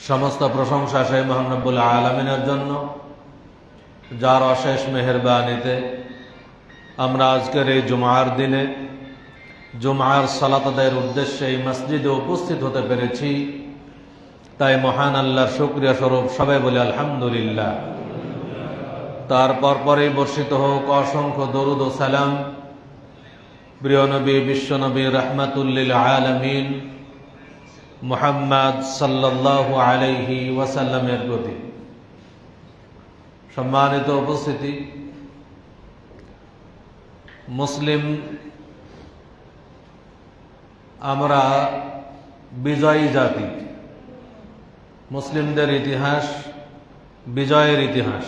সমস্ত প্রশংসা সেই মহান রব্বুল আলামিনের জন্য, যার অশেষ মেহেরবানিতে আমরা আজকের এই জুমার দিনে জুমার সালাত আদায়ের উদ্দেশ্যে এই মসজিদে উপস্থিত হতে পেরেছি। তাই মহান আল্লাহর শুকরিয়া স্বরূপ সবাই বলি আলহামদুলিল্লাহ। তারপর পরেই বর্ষিত হোক অসংখ্য দরুদ ও সালাম প্রিয় নবী, বিশ্বনবী রাহমাতুল আলামিন মুহাম্মদ সাল্লাল্লাহু আলাইহি ওয়াসাল্লামের প্রতি। সম্মানিত উপস্থিতি, মুসলিম আমরা বিজয়ী জাতি। মুসলিমদের ইতিহাস বিজয়ের ইতিহাস।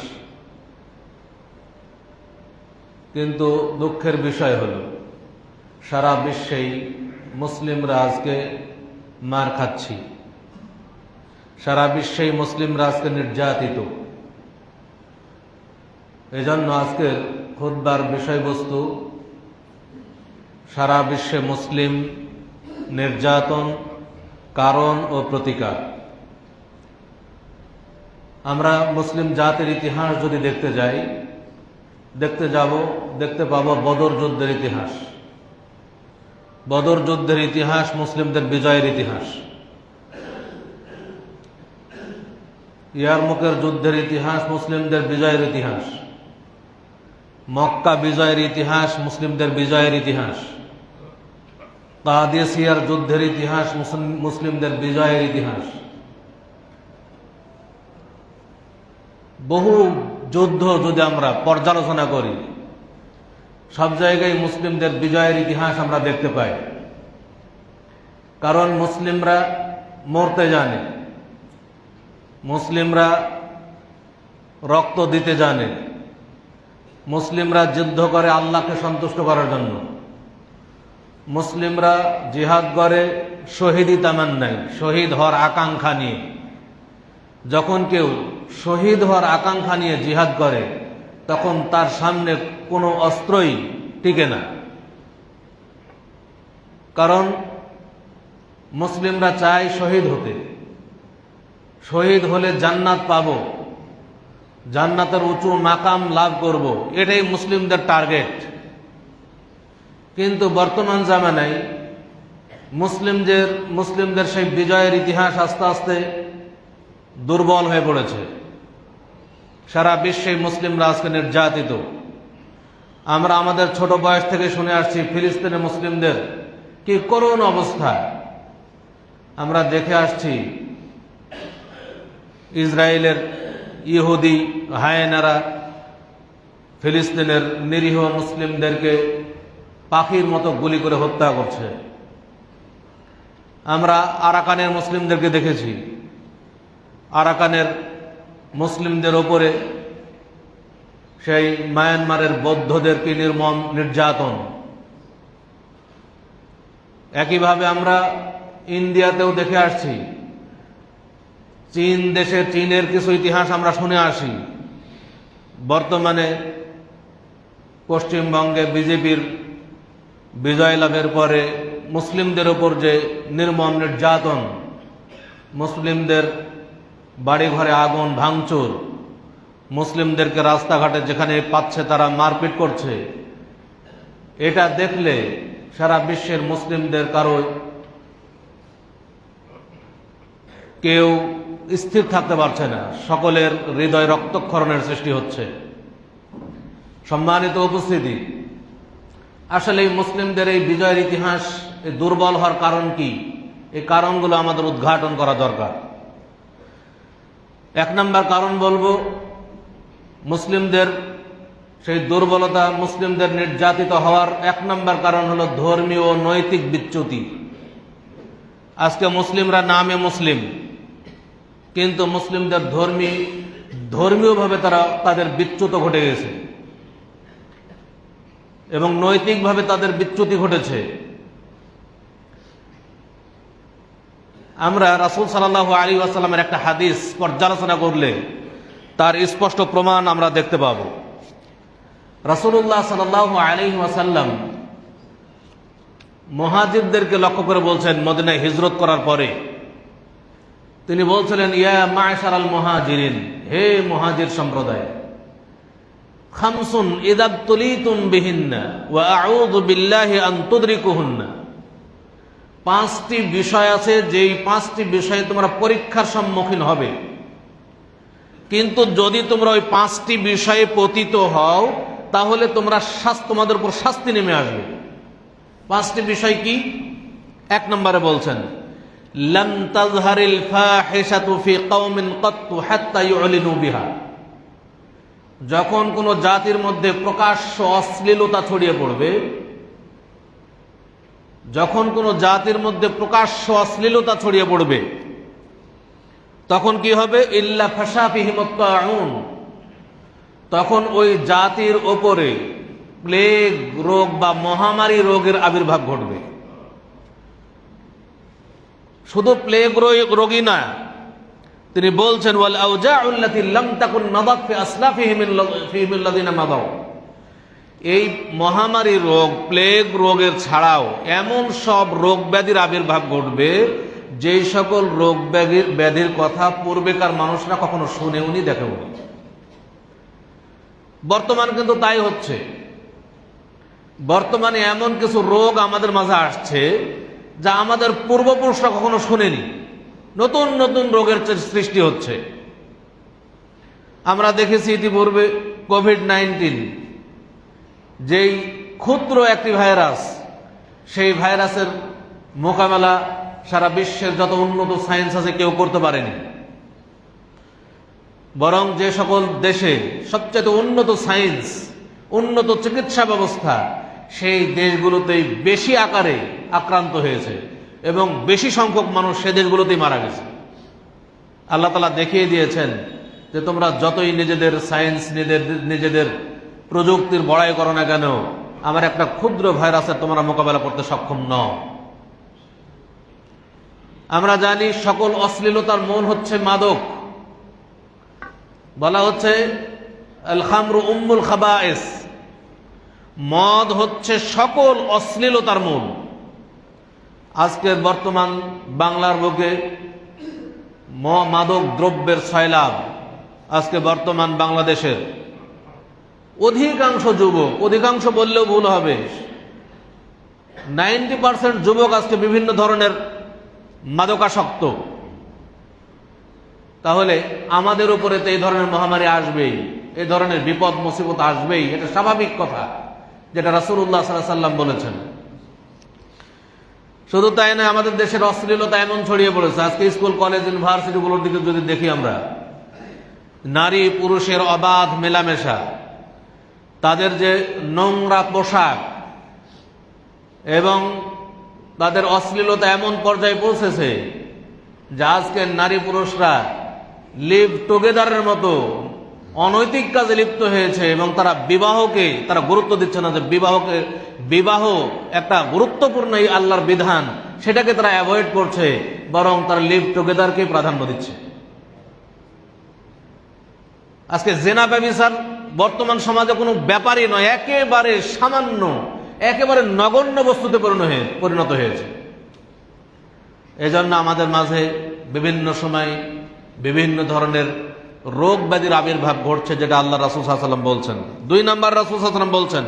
কিন্তু দুঃখের বিষয় হল সারা বিশ্বেই মুসলিমরা আজকে মার খাচ্ছি, সারা বিশ্বেই মুসলিমরা আজকে নির্যাতিত। এজন্য আজকের খুতবার বিষয়বস্তু সারা বিশ্বে মুসলিম নির্যাতন, কারণ ও প্রতিকার। আমরা মুসলিম জাতির ইতিহাস যদি দেখতে পাবো বদর যুদ্ধের ইতিহাস। বদর যুদ্ধের ইতিহাস মুসলিমদের বিজয়ের ইতিহাস। ইয়ারমুকের যুদ্ধের ইতিহাস মুসলিমদের বিজয়ের ইতিহাস। মক্কা বিজয়ের ইতিহাস মুসলিমদের বিজয়ের ইতিহাস। কাদেসিয়ার যুদ্ধের ইতিহাস মুসলিমদের বিজয়ের ইতিহাস। বহু যুদ্ধ যদি আমরা পর্যালোচনা করি, সব জায়গায় মুসলিমদের বিজয়ের ইতিহাস আমরা দেখতে পাই। কারণ মুসলিমরা মরতে জানে, মুসলিমরা রক্ত দিতে জানে, মুসলিমরা যুদ্ধ করে আল্লাহকে সন্তুষ্ট করার জন্য, মুসলিমরা জিহাদ করে শহীদি তামান্নাই, শহীদ হওয়ার আকাঙ্ক্ষা নিয়ে। যখন কেউ শহীদ হওয়ার আকাঙ্ক্ষা নিয়ে জিহাদ করে, তখন তার সামনে কোনো অস্ত্রই টিকে না। কারণ মুসলিমরা চায় শহীদ হতে। শহীদ হলে জান্নাত পাব, জান্নাতের উঁচু মাকাম লাভ করব, এটাই মুসলিমদের টার্গেট। কিন্তু বর্তমান জামানায় মুসলিমদের সেই বিজয়ের ইতিহাস আস্তে আস্তে দুর্বল হয়ে পড়েছে। সারা বিশ্বে মুসলিমরা আজকে নির্যাতিত। আমরা আমাদের ছোট বয়স থেকে শুনে আসছি ফিলিস্তিনে মুসলিমদের কি করুণ অবস্থা। আমরা দেখে আসছি ইসরায়েলের ইহুদি হায়েনারা ফিলিস্তিনের নিরীহ মুসলিমদেরকে পাখির মতো গুলি করে হত্যা করছে। আমরা আরাকানের মুসলিমদেরকে দেখেছি, আরাকানের মুসলিমদের ওপরে সেই মায়ানমারের বৌদ্ধদেরকে নির্মম নির্যাতন। একইভাবে আমরা ইন্ডিয়াতেও দেখে আসছি। চীনের কিছু ইতিহাস আমরা শুনে আসি। বর্তমানে পশ্চিমবঙ্গে বিজেপির বিজয় লাভের পরে মুসলিমদের ওপর যে নির্মম নির্যাতন, মুসলিমদের বাড়িঘরে আগুন ভাঙচুর, মুসলিমদেরকে রাস্তাঘাটে যেখানে পাচ্ছে তারা মারপিট করছে, এটা দেখলে সারা বিশ্বের মুসলিমদের কেউ স্থির থাকতে পারছে না। সকলের হৃদয় রক্তক্ষরণের সৃষ্টি হচ্ছে। সম্মানিত উপস্থিতি, আসলে মুসলিমদের এই বিজয়ের ইতিহাস দুর্বল হওয়ার কারণ কি, এই কারণগুলো আমাদের উদ্ঘাটন করা দরকার। এক নম্বর কারণ বলবো, মুসলিমদের সেই দুর্বলতা, মুসলিমদের নির্যাতিত হওয়ার এক নম্বর কারণ হলো ধর্মীয় ও নৈতিক বিচ্যুতি। আজকে মুসলিমরা নামে মুসলিম, কিন্তু মুসলিমদের ধর্মীয়ভাবে তাদের বিচ্যুত ঘটে গেছে এবং নৈতিকভাবে তাদের বিচ্যুতি ঘটেছে। আমরা রাসূল সাল্লাল্লাহু আলাইহি ওয়াসাল্লামের একটা হাদিস পর্যালোচনা করলে তার স্পষ্ট প্রমাণ আমরা দেখতে পাব। রাসূলুল্লাহ সাল্লাল্লাহু আলাইহি ওয়াসাল্লাম মুহাজিরদেরকে লক্ষ্য করে বলছেন, মদিনায় হিজরত করার পরে তিনি বলছিলেন, ইয়া মা'শারাল মুহাজিরিন, হে মুহাজির সম্প্রদায়, খামসুন ইযা তুলিতুম বিহিন্না ওয়া আউযু বিল্লাহি আন তুদরিকুহুন্না। পাঁচটি বিষয় আছে, যেই পাঁচটি বিষয়ে তোমরা পরীক্ষার সম্মুখীন হবে, কিন্তু যদি তোমরা ওই পাঁচটি বিষয়ে পতিত হও তাহলে তোমাদের উপর শাস্তি নেমে আসবে। পাঁচটি বিষয় কি? এক নম্বরে বলছেন, লাম তাযহারিল ফাহিশাতু ফি কওমিন কাত্তু হাত্তা ইউলিনু বিহা। যখন কোন জাতির মধ্যে প্রকাশ্য অশ্লীলতা ছড়িয়ে পড়বে, যখন কোন জাতির মধ্যে প্রকাশ্য অশ্লীলতা ছড়িয়ে পড়বে, তখন কি হবে? ইল্লা ফাশা ফিহিমুত তাউন, তখন ওই জাতির ওপরে প্লেগ রোগ বা মহামারী রোগের আবির্ভাব ঘটবে। শুধু প্লেগ রোগী না, তিনি বলছেন, ওয়াল আউজাউল্লাতী লাম তাকুন মাদাত ফি আসলাফিহিমিল্লাযিনা মাদাউ। এই মহামারী রোগ, প্লেগ রোগের ছাড়াও এমন সব রোগ ব্যাধির আবির্ভাব ঘটবে যেই সকল রোগ ব্যাধির কথা পূর্বেকার মানুষরা কখনো শুনেওনি, দেখেওনি। বর্তমান কিন্তু তাই হচ্ছে। বর্তমানে এমন কিছু রোগ আমাদের মাঝে আসছে যা আমাদের পূর্বপুরুষরা কখনো শুনেনি। নতুন নতুন রোগের সৃষ্টি হচ্ছে। আমরা দেখেছি ইতিপূর্বে কোভিড-19, যেই ক্ষুদ্র একটি ভাইরাস, সেই ভাইরাসের মোকাবেলা সারা বিশ্বের যত উন্নত সায়েন্স আছে কেউ করতে পারেনি। বরং যে সকল দেশে সবচেয়ে উন্নত সায়েন্স, উন্নত চিকিৎসা ব্যবস্থা, সেই দেশগুলোতেই বেশি আকারে আক্রান্ত হয়েছে এবং বেশি সংখ্যক মানুষ সে দেশগুলোতেই মারা গেছে। আল্লাহ তাআলা দেখিয়ে দিয়েছেন যে তোমরা যতই নিজেদের সায়েন্স, নিজেদের প্রযুক্তির বড়াই করো না কেন, আমার একটা ক্ষুদ্র ভাইরাসের তোমরা মোকাবেলা করতে সক্ষম নও। আমরা জানি সকল অশ্লীলতার মূল হচ্ছে মাদক। বলা হচ্ছে আল খামরু উম্মুল খাবায়েস, মদ হচ্ছে সকল অশ্লীলতার মূল। আজকের বর্তমান বাংলার বুকে মাদক দ্রব্যের সয়লাব। আজকে বর্তমান বাংলাদেশের অধিকাংশ যুবক, অধিকাংশ বললেও ভুল হবে, 90% যুবক আজকে বিভিন্ন ধরনের মাদকাসক্ত। তাহলে আমাদের উপরে তো এই ধরনের মহামারী আসবেই, এই ধরনের বিপদ মুসিবত আসবেই, এটা স্বাভাবিক কথা, যেটা রাসূলুল্লাহ সাল্লাল্লাহু আলাইহি ওয়াসাল্লাম বলেছেন। শুধু তাই নয়, আমাদের দেশের অশ্লীলতা এমন ছড়িয়ে পড়েছে, আজকে স্কুল, কলেজ, ইউনিভার্সিটিগুলোর দিকে যদি দেখি আমরা, নারী পুরুষের অবাধ মেলামেশা, তাদের যে নোংরা পোশাক এবং তাদের অশ্লীলতা এমন পর্যায়ে পৌঁছেছে যে আজকে নারী পুরুষরা লিভ টুগেদারের মতো অনৈতিক কাজে লিপ্ত হয়েছে এবং তারা বিবাহকে তারা গুরুত্ব দিচ্ছে না, যে বিবাহ একটা গুরুত্বপূর্ণ এই আল্লাহর বিধান, সেটাকে তারা অ্যাভয়েড করছে, বরং তারা লিভ টুগেদারকে প্রাধান্য দিচ্ছে। আজকে জেনা ব্যভিচার বর্তমান সমাজে কোনো ব্যাপারই নয়, একেবারে সামান্য, একেবারে নগণ্য বস্তুতে পরিণত হয়েছে। এজন্য আমাদের মাঝে বিভিন্ন সময় বিভিন্ন ধরনের রোগ ব্যাধির আবির্ভাব ঘটছে, যেটা আল্লাহ রাসূল সাল্লাল্লাহু আলাইহি ওয়াসাল্লাম বলছেন। 2 নম্বর, রাসূল সাল্লাল্লাহু আলাইহি ওয়াসাল্লাম বলছেন,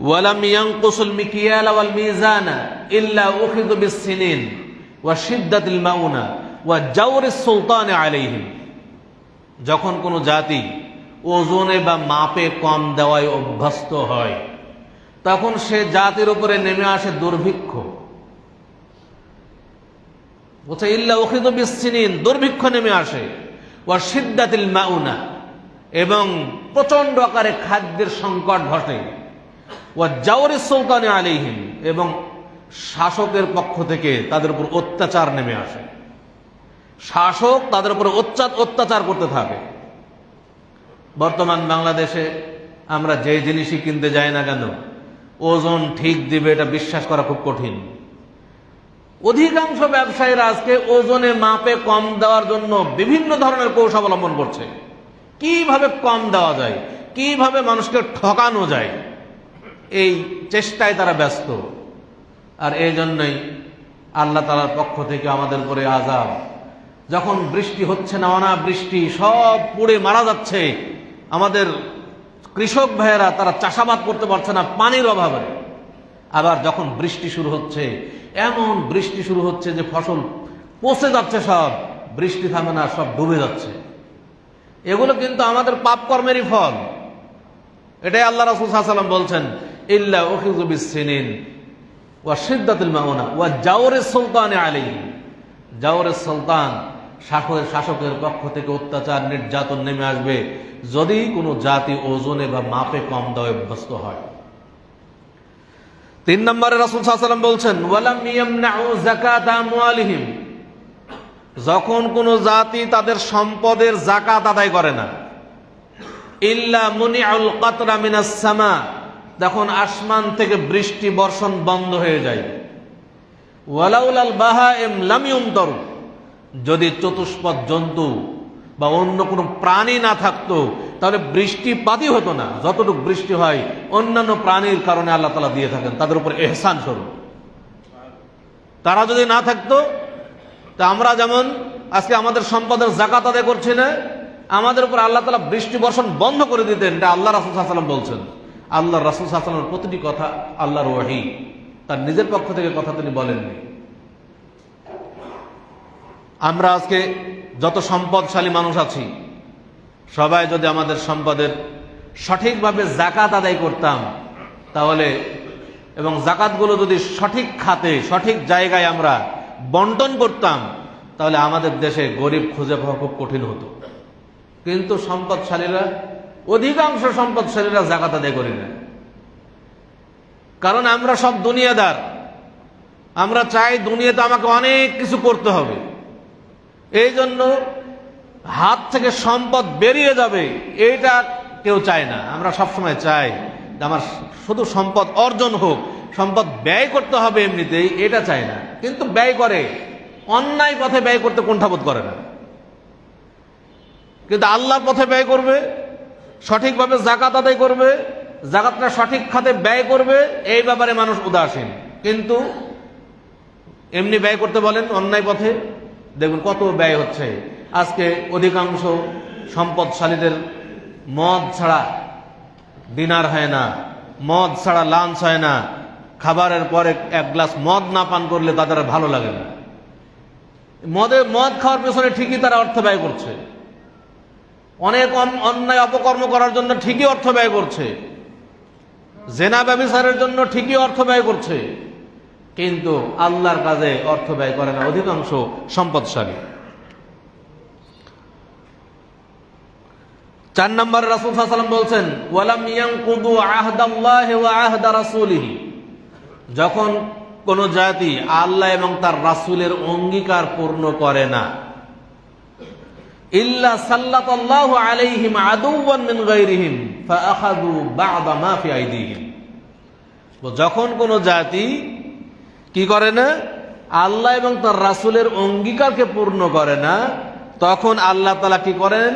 ওয়ালাম ইয়ানকুসুল মিকিয়াল ওয়াল মিজানা ইল্লা উখিযু বিস-সিনিন ওয়া শিদ্দাতিল মাউনা ওয়া জাওরিস সুলতান আলাইহিম। যখন কোনো জাতি ওজনে বা মাপে কম দেওয়ায় অভ্যস্ত হয়, তখন সে জাতির উপরে নেমে আসে দুর্ভিক্ষ। বলছে ইল্লা উখিযু বিস-সিনিন, দুর্ভিক্ষ নেমে আসে, ওয়া শিদ্দাতিল মাউনা, এবং প্রচন্ড আকারে খাদ্যের সংকট ঘটে, ওয়া জাওরিস সুলতান আলাইহিম, এবং শাসকের পক্ষ থেকে তাদের উপর অত্যাচার নেমে আসে। শাসক তাদের উপর অত্যাচার করতে থাকে। বর্তমান বাংলাদেশে আমরা যে জিনিসই কিনতে যাই না কেন, ওজন ঠিক দিবে এটা বিশ্বাস করা খুব কঠিন। অধিকাংশ ব্যবসায়ীরা আজকে ওজনে মাপে কম দেওয়ার জন্য বিভিন্ন ধরনের কৌশল অবলম্বন করছে। কিভাবে কম দেওয়া যায়, কিভাবে মানুষকে ঠকানো যায়, এই চেষ্টায় তারা ব্যস্ত। আর এই জন্যই আল্লাহ তাআলার পক্ষ থেকে আমাদের উপরে আযাব, যখন বৃষ্টি হচ্ছে না, অনাবৃষ্টি, সব পুড়ে মারা যাচ্ছে, আমাদের কৃষক ভাইয়েরা তারা চাষাবাদ করতে পারছে না পানির অভাবে। আবার যখন বৃষ্টি শুরু হচ্ছে, এমন বৃষ্টি শুরু হচ্ছে যে ফসল পচে যাচ্ছে, সব বৃষ্টি থামে না, সব ডুবে যাচ্ছে। এগুলো কিন্তু আমাদের পাপ কর্মেরই ফল। এটাই আল্লাহ রাসূল সাল্লাল্লাহু আলাইহি ওয়াসাল্লাম বলছেন, ইল্লা উখিযু বিস-সিনিন ওয়া শিদ্দাতিল মাউনা ওয়া জাওরিস সুলতানি আলাইহি। জাওরিস সুলতান, শাসকের পক্ষ থেকে অত্যাচার নির্যাতন নেমে আসবে যদি কোনো জাতি ওজনে বা মাপে কম দেওয়া অভ্যস্ত হয়। 3 নম্বরে রাসূল সাল্লাল্লাহু আলাইহি ওয়াসাল্লাম বলছেন, ওয়ালাম ইয়ামনাউ যাকাত আমওয়ালিহিম। যখন কোনো জাতি তাদের সম্পদের যাকাত আদায় করে না, ইল্লা মুনিউল কাতরা মিনাস সামা, তখন আসমান থেকে বৃষ্টি বর্ষণ বন্ধ হয়ে যায়। ওয়ালাউলাল বাহাইম লাম ইউমতারু, যদি চতুষ্পদ জন্তু বা অন্য কোনো প্রাণী না থাকতো তাহলে বৃষ্টিপাতই হতো না। যতটুকু বৃষ্টি হয় অন্যান্য প্রাণীর কারণে আল্লাহ তাআলা দিয়ে থাকেন, তাদের উপর ইহসান স্বরূপ। তারা যদি না থাকতো, তা আমরা যেমন আজকে আমাদের সম্পদের যাকাত আদায় করছি না, আমাদের উপর আল্লাহ তাআলা বৃষ্টি বর্ষণ বন্ধ করে দিতেন। এটা আল্লাহ রাসূল সাল্লাল্লাহু আলাইহি ওয়াসাল্লাম বলছেন। আল্লাহ রাসূল সাল্লাল্লাহু আলাইহি ওয়াসাল্লামের প্রতিটি কথা আল্লাহর ওহী, তার নিজের পক্ষ থেকে কথা তিনি বলেননি। আমরা আজকে যত সম্পদশালী মানুষ আছি, সবাই যদি আমাদের সম্পদের সঠিকভাবে যাকাত আদায় করতাম তাহলে, এবং যাকাতগুলো যদি সঠিক খাতে সঠিক জায়গায় আমরা বন্টন করতাম, তাহলে আমাদের দেশে গরিব খুঁজে পাওয়া খুব কঠিন হতো। কিন্তু সম্পদশালীরা, অধিকাংশ সম্পদশালীরা যাকাত আদায় করি না। কারণ আমরা সব দুনিয়াদার, আমরা চাই দুনিয়াতে আমাকে অনেক কিছু করতে হবে। এই জন্য হাত থেকে সম্পদ বেরিয়ে যাবে এইটা কেউ চায় না। আমরা সবসময় চাই যে আমার শুধু সম্পদ অর্জন হোক, সম্পদ ব্যয় করতে হবে এমনিতেই, এটা চাই না। কিন্তু ব্যয় করে, অন্যায় পথে ব্যয় করতে কুণ্ঠাবোধ করে না। কিন্তু আল্লাহর পথে ব্যয় করবে, সঠিকভাবে যাকাত আদায় করবে, যাকাতটা সঠিক খাতে ব্যয় করবে, এই ব্যাপারে মানুষ উদাসীন। কিন্তু এমনি ব্যয় করতে বলেন অন্যায় পথে, দেখুন কত ব্যয় হচ্ছে। আজকে অধিকাংশ সম্পদশালীদের মদ ছাড়া ডিনার হয় না, মদ ছাড়া লাঞ্চ হয় না, খাবারের পরে এক গ্লাস মদ না পান করলে তাদের ভালো লাগে না। মদ খাওয়ার পেছনে ঠিকই তারা অর্থ ব্যয় করছে, অনেক অন্যায় অপকর্ম করার জন্য ঠিকই অর্থ ব্যয় করছে, জেনা ব্যভিচারের জন্য ঠিকই অর্থ ব্যয় করছে, কিন্তু আল্লাহর কাজে অর্থ ব্যয় করে না অধিকাংশ সম্পদশালী। 4 নম্বরে রাসূল সাল্লাল্লাহু আলাইহি ওয়াসাল্লাম বলছেন, ওয়ালাম ইয়ানকুদু আহদাল্লাহি ওয়া আহদা রাসূলিহি। যখন কোন জাতি আল্লাহ এবং তার রাসূলের অঙ্গীকার পূর্ণ করে না, ইল্লা সাল্লাতাল্লাহু আলাইহিম আদুওয়ান মিন গায়রিহিম ফাআখাযু বা'দা মা ফি আইদিহিম। যখন কোন জাতি কি করে না, আল্লাহ এবং তার রাসূলের অঙ্গীকারকে পূর্ণ করে না, তখন আল্লাহ তাআলা কি করেন,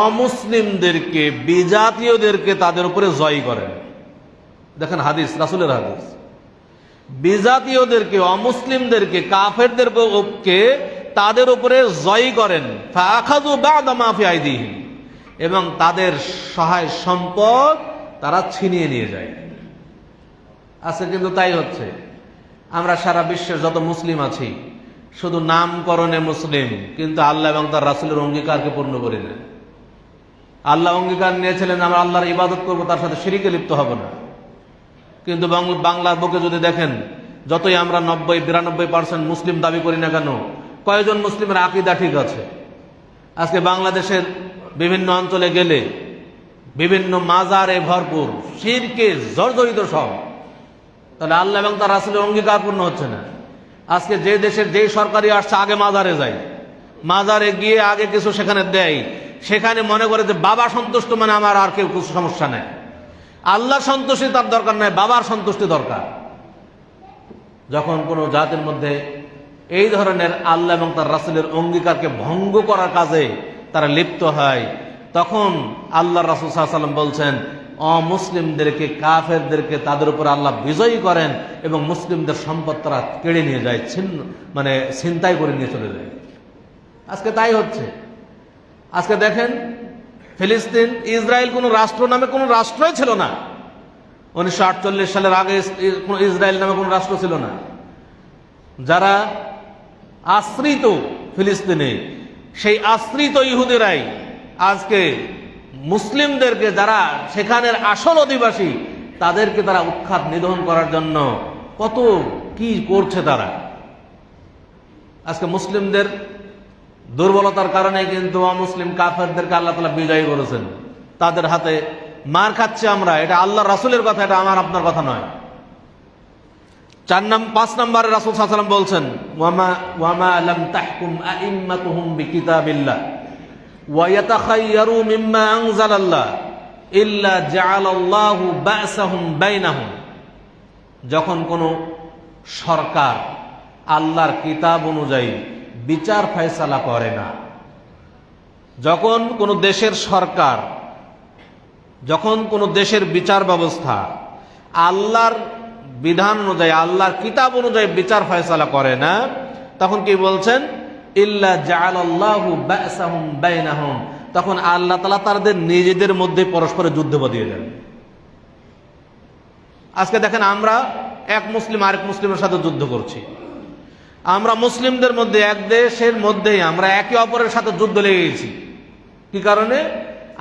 অমুসলিমদেরকে, বিজাতীয়দেরকে তাদের উপরে জয় করেন। দেখেন হাদিস, রাসূলের হাদিস, বিজাতীয়দেরকে, অমুসলিমদেরকে, কাফেরদেরকে তাদের উপরে জয় করেন। ফাআখাযু বা'দা মা ফি আইদিহিম, এবং তাদের সহায় সম্পদ তারা ছিনিয়ে নিয়ে যায়। আজকে কিন্তু তাই হচ্ছে। আমরা সারা বিশ্বের যত মুসলিম আছি শুধু নামকরণে মুসলিম, কিন্তু আল্লাহ এবং তার রাসূলের অঙ্গীকারকে পূর্ণ করি না। আল্লাহ অঙ্গীকার নিয়েছিলেন আমরা আল্লাহর ইবাদত করব, তার সাথে শিরকে লিপ্ত হব না। কিন্তু বাংলার বুকে যদি দেখেন, যতই আমরা 90-92% মুসলিম দাবি করি না কেন, কয়জন মুসলিমের আকীদা ঠিক আছে? আজকে বাংলাদেশের বিভিন্ন অঞ্চলে গেলে বিভিন্ন মাজারে ভরপুর, শিরকে জর্জরিত সব। তাহলে আল্লাহ এবং তার রাসূলের অঙ্গীকার পূর্ণ হচ্ছে না। আজকে যে দেশের যেই সরকারি আসছে আগে মাজারে যায়, মাজারে গিয়ে আগে কিছু সেখানে দেয়, সেখানে মনে করে যে বাবা সন্তুষ্ট মানে আমার আর কেউ কিছু সমস্যা নেই। আল্লাহ সন্তুষ্টি তার দরকার নাই, বাবার সন্তুষ্টি দরকার। যখন কোনো জাতির মধ্যে এই ধরনের আল্লাহ এবং তার রাসূলের অঙ্গীকারকে ভঙ্গ করার কাজে তারা লিপ্ত হয়, তখন আল্লাহ রাসূল সাল্লাল্লাহু আলাইহি ওয়াসাল্লাম বলছেন, অমুসলিমদেরকে, কাফেরদেরকে তাদের উপর আল্লাহ বিজয়ী করেন এবং মুসলিমদের সম্পদ তারা কেড়ে নিয়ে যায়, ছিনতাই করে নিয়ে চলে যায়। আজকে তাই হচ্ছে। আজকে দেখেন, ফিলিস্তিন, ইসরায়েল কোনো রাষ্ট্র নামে কোনো রাষ্ট্রই ছিল না। 1948 সালের আগে ইসরায়েল নামে কোনো রাষ্ট্র ছিল না। যারা আশ্রিত ফিলিস্তিনে, সেই আশ্রিত ইহুদিরাই আজকে মুসলিমদেরকে, যারা সেখানের আসল অধিবাসী, তাদেরকে তারা উৎখাত নিধন করার জন্য কত কি করছে তারা। আজকে মুসলিমদের দুর্বলতার কারণে কিন্তু অমুসলিম কাফেরদেরকে আল্লাহ তাআলা বিজয়ী করেছেন। তাদের হাতে মার খাচ্ছে আমরা। এটা আল্লাহ রাসূলের কথা, এটা আমার আপনার কথা নয়। 5 নম্বরে রাসূল সাল্লাল্লাহু আলাইহি ওয়াসাল্লাম বলছেন, ওয়ামা লাম তাহকুম আইম্মাতুহুম বিকিতাবিল্লাহ ওয়া ইয়াতাখায়্যারু মিম্মা আনজালাল্লাহ ইল্লা জাআলাল্লাহু বা'সাহুম বাইনাহুম। যখন কোনো সরকার আল্লাহর কিতাব অনুযায়ী বিচার ফয়সালা করে না, যখন কোনো দেশের সরকার, যখন কোনো দেশের বিচার ব্যবস্থা আল্লাহর বিধান অনুযায়ী, আল্লাহর কিতাব অনুযায়ী বিচার ফয়সালা করে না, তখন কি বলছেন? ইল্লা জাআলাল্লাহু বা'সাহুম বাইনাহুম। তখন আল্লাহ তাআলা তাদের নিজেদের মধ্যে পরস্পরের যুদ্ধ বাঁধিয়ে দেন। আজকে দেখেন, আমরা এক মুসলিম আরেক মুসলিমের সাথে যুদ্ধ করছি। আমরা মুসলিমদের মধ্যে, এক দেশের মধ্যেই আমরা একে অপরের সাথে যুদ্ধ লেগে গেছি। কি কারণে?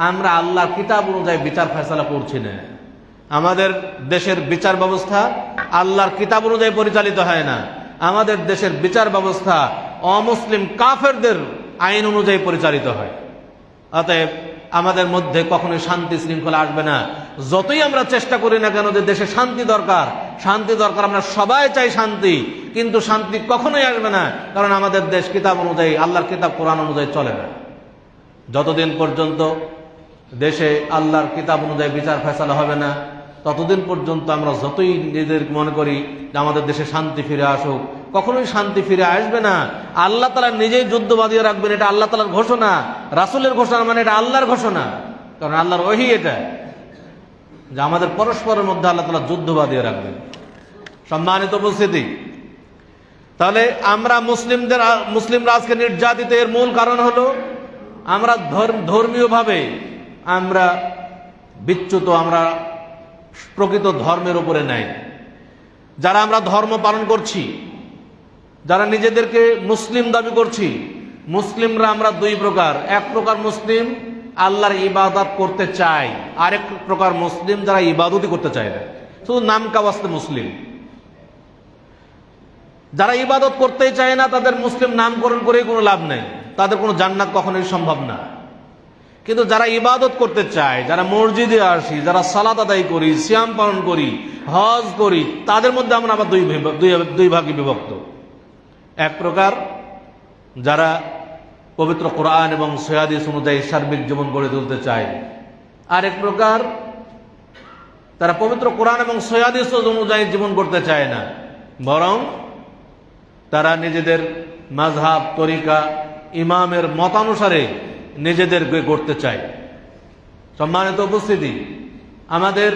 আমরা আল্লাহর কিতাব অনুযায়ী বিচার ফয়সালা করছি না। আমাদের দেশের বিচার ব্যবস্থা আল্লাহর কিতাব অনুযায়ী পরিচালিত হয় না। আমাদের দেশের বিচার ব্যবস্থা অমুসলিম কাফেরদের আইন অনুযায়ী পরিচালিত হয়। অতএব আমাদের মধ্যে কখনোই শান্তি শৃঙ্খলা আসবে না। যতই আমরা চেষ্টা করি না কেন যে দেশে শান্তি দরকার, শান্তি দরকার, আমরা সবাই চাই শান্তি, কিন্তু শান্তি কখনোই আসবে না, কারণ আমাদের দেশ কিতাব অনুযায়ী, আল্লাহর কিতাব কোরআন অনুযায়ী চলে না। যতদিন পর্যন্ত দেশে আল্লাহর কিতাব অনুযায়ী বিচার ফয়সালা হবে না, ততদিন পর্যন্ত আমরা যতই নিজেদের মনে করি যে আমাদের দেশে শান্তি ফিরে আসুক, কখনোই শান্তি ফিরে আসবে না। আল্লাহ তাআলা নিজেই যুদ্ধ বাঁধিয়ে রাখবেন, এটা আল্লাহ তাআলার ঘোষণা। রাসূলের ঘোষণা মানে এটা আল্লাহর ঘোষণা, কারণ আল্লাহর ওহী এটা, যে আমাদের পরস্পরের মধ্যে আল্লাহ তাআলা যুদ্ধ বাঁধিয়ে রাখবেন। সম্মানিত উপস্থিতি, তাহলে আমরা মুসলিমরা আজকে নির্যাতিত, এর মূল কারণ হলো আমরা ধর্মীয়ভাবে আমরা বিচ্যুত, আমরা প্রকৃত ধর্মের উপরে নাই। যারা আমরা ধর্ম পালন করছি, যারা নিজেদেরকে মুসলিম দাবি করছি, মুসলিমরা আমরা দুই প্রকার। এক প্রকার মুসলিম আল্লাহর ইবাদত করতে চায়, আরেক প্রকার মুসলিম যারা ইবাদতই করতে চায় না, শুধু নাম কাওয়াস্তে মুসলিম। যারা ইবাদত করতেই চায় না, তাদের মুসলিম নামকরণ করে কোনো লাভ নেই, তাদের কোনো জান্নাত কখনোই সম্ভব না। কিন্তু যারা ইবাদত করতে চায়, যারা মসজিদে আসি, যারা সালাত আদায় করি, সিয়াম পালন করি, হজ করি, তাদের মধ্যে আমরা আবার দুই ভাগে বিভক্ত। এক প্রকার যারা পবিত্র কোরআন এবং সহিহ হাদিস অনুযায়ী সার্বিক জীবন গড়ে তুলতে চায়, আর এক প্রকার তারা পবিত্র কোরআন এবং সহিহ হাদিস অনুযায়ী জীবন করতে চায় না, বরং তারা নিজেদের মাযহাব, তরিকা, ইমামের মতানুসারে নিজেদের গড়তে চায়। সম্মানিত উপস্থিতি, আমাদের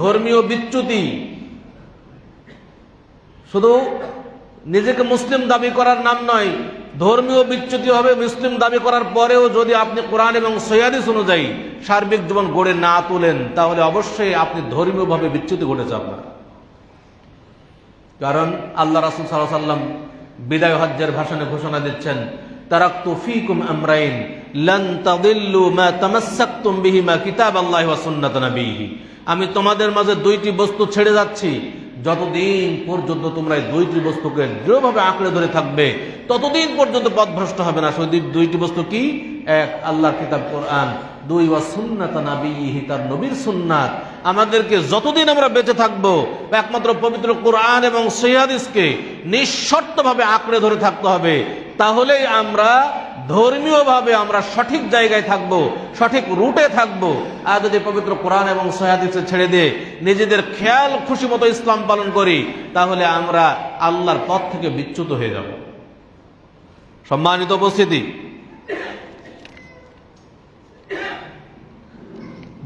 ধর্মীয় বিচ্যুতি শুধু নিজেকে মুসলিম দাবি করার নাম নয়, ধর্মীয় বিচ্যুতি হবে মুসলিম দাবি করার পরেও যদি আপনি কোরআন এবং সহিহ হাদিস অনুযায়ী সার্বিক জীবন গড়ে না তোলেন, তাহলে অবশ্যই আপনি ধর্মীয়ভাবে বিচ্যুতি ঘটেছে আপনার। কারণ আল্লাহ রাসূল সাল্লাল্লাহু আলাইহি ওয়াসাল্লাম বিদায় হজ্জের ভাষণে ঘোষণা দিচ্ছেন, তারাকতু ফীকুম আমরাইন লান তাদিল্লু মা তামাসসাকতুম বিহিমা কিতাবাল্লাহি ওয়া সুন্নাত নবিয়্যিহি। আমি তোমাদের মাঝে দুইটি বস্তু ছেড়ে যাচ্ছি, যতদিন পর্যন্ত তোমরা এই দুইটি বস্তুকে দৃঢ়ভাবে আঁকড়ে ধরে থাকবে, ততদিন পর্যন্ত পথভ্রষ্ট হবে না। সেই দুইটি বস্তু কি? এক, আল্লাহর কিতাব কোরআন, দুই, ওয়া সুন্নাত নবিয়্যিহি, তার নবীর সুন্নাত। আমাদেরকে যতদিন আমরা বেঁচে থাকবো, একমাত্র পবিত্র কোরআন এবং সহিহ হাদিসকে নিঃশর্তভাবে আঁকড়ে ধরে থাকতে হবে, তাহলেই আমরা ধর্মীয়ভাবে আমরা সঠিক জায়গায় থাকব, সঠিক রুটে থাকব। আর যদি পবিত্র কোরআন এবং সহিহ হাদিসে ছেড়ে দিয়ে নিজেদের খেয়াল খুশি মতো ইসলাম পালন করি, তাহলে আমরা আল্লাহর পথ থেকে বিচ্যুত হয়ে যাব। সম্মানিত উপস্থিতি,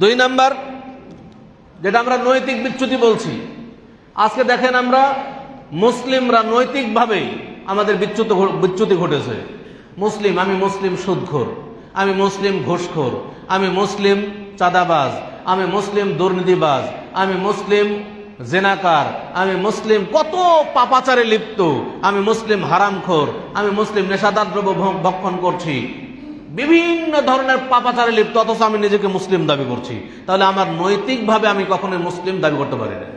দুই নাম্বার যেটা আমরা নৈতিক বিচ্যুতি বলছি, আজকে দেখেন আমরা মুসলিমরা নৈতিকভাবে আমাদের বিচ্যুতি ঘটেছে। মুসলিম, আমি মুসলিম সুদখোর, আমি মুসলিম ঘুষখোর, আমি মুসলিম চাঁদাবাজ, আমি মুসলিম দুর্নীতিবাজ, আমি মুসলিম জেনাকার, আমি মুসলিম কত পাপাচারে লিপ্ত, আমি মুসলিম হারামখোর, আমি মুসলিম নেশাদার দ্রব্য ভক্ষণ করছি, বিভিন্ন ধরনের পাপাচারে লিপ্ত, অথচ আমি নিজেকে মুসলিম দাবি করছি। তাহলে আমার নৈতিকভাবে আমি কখনোই মুসলিম দাবি করতে পারি না।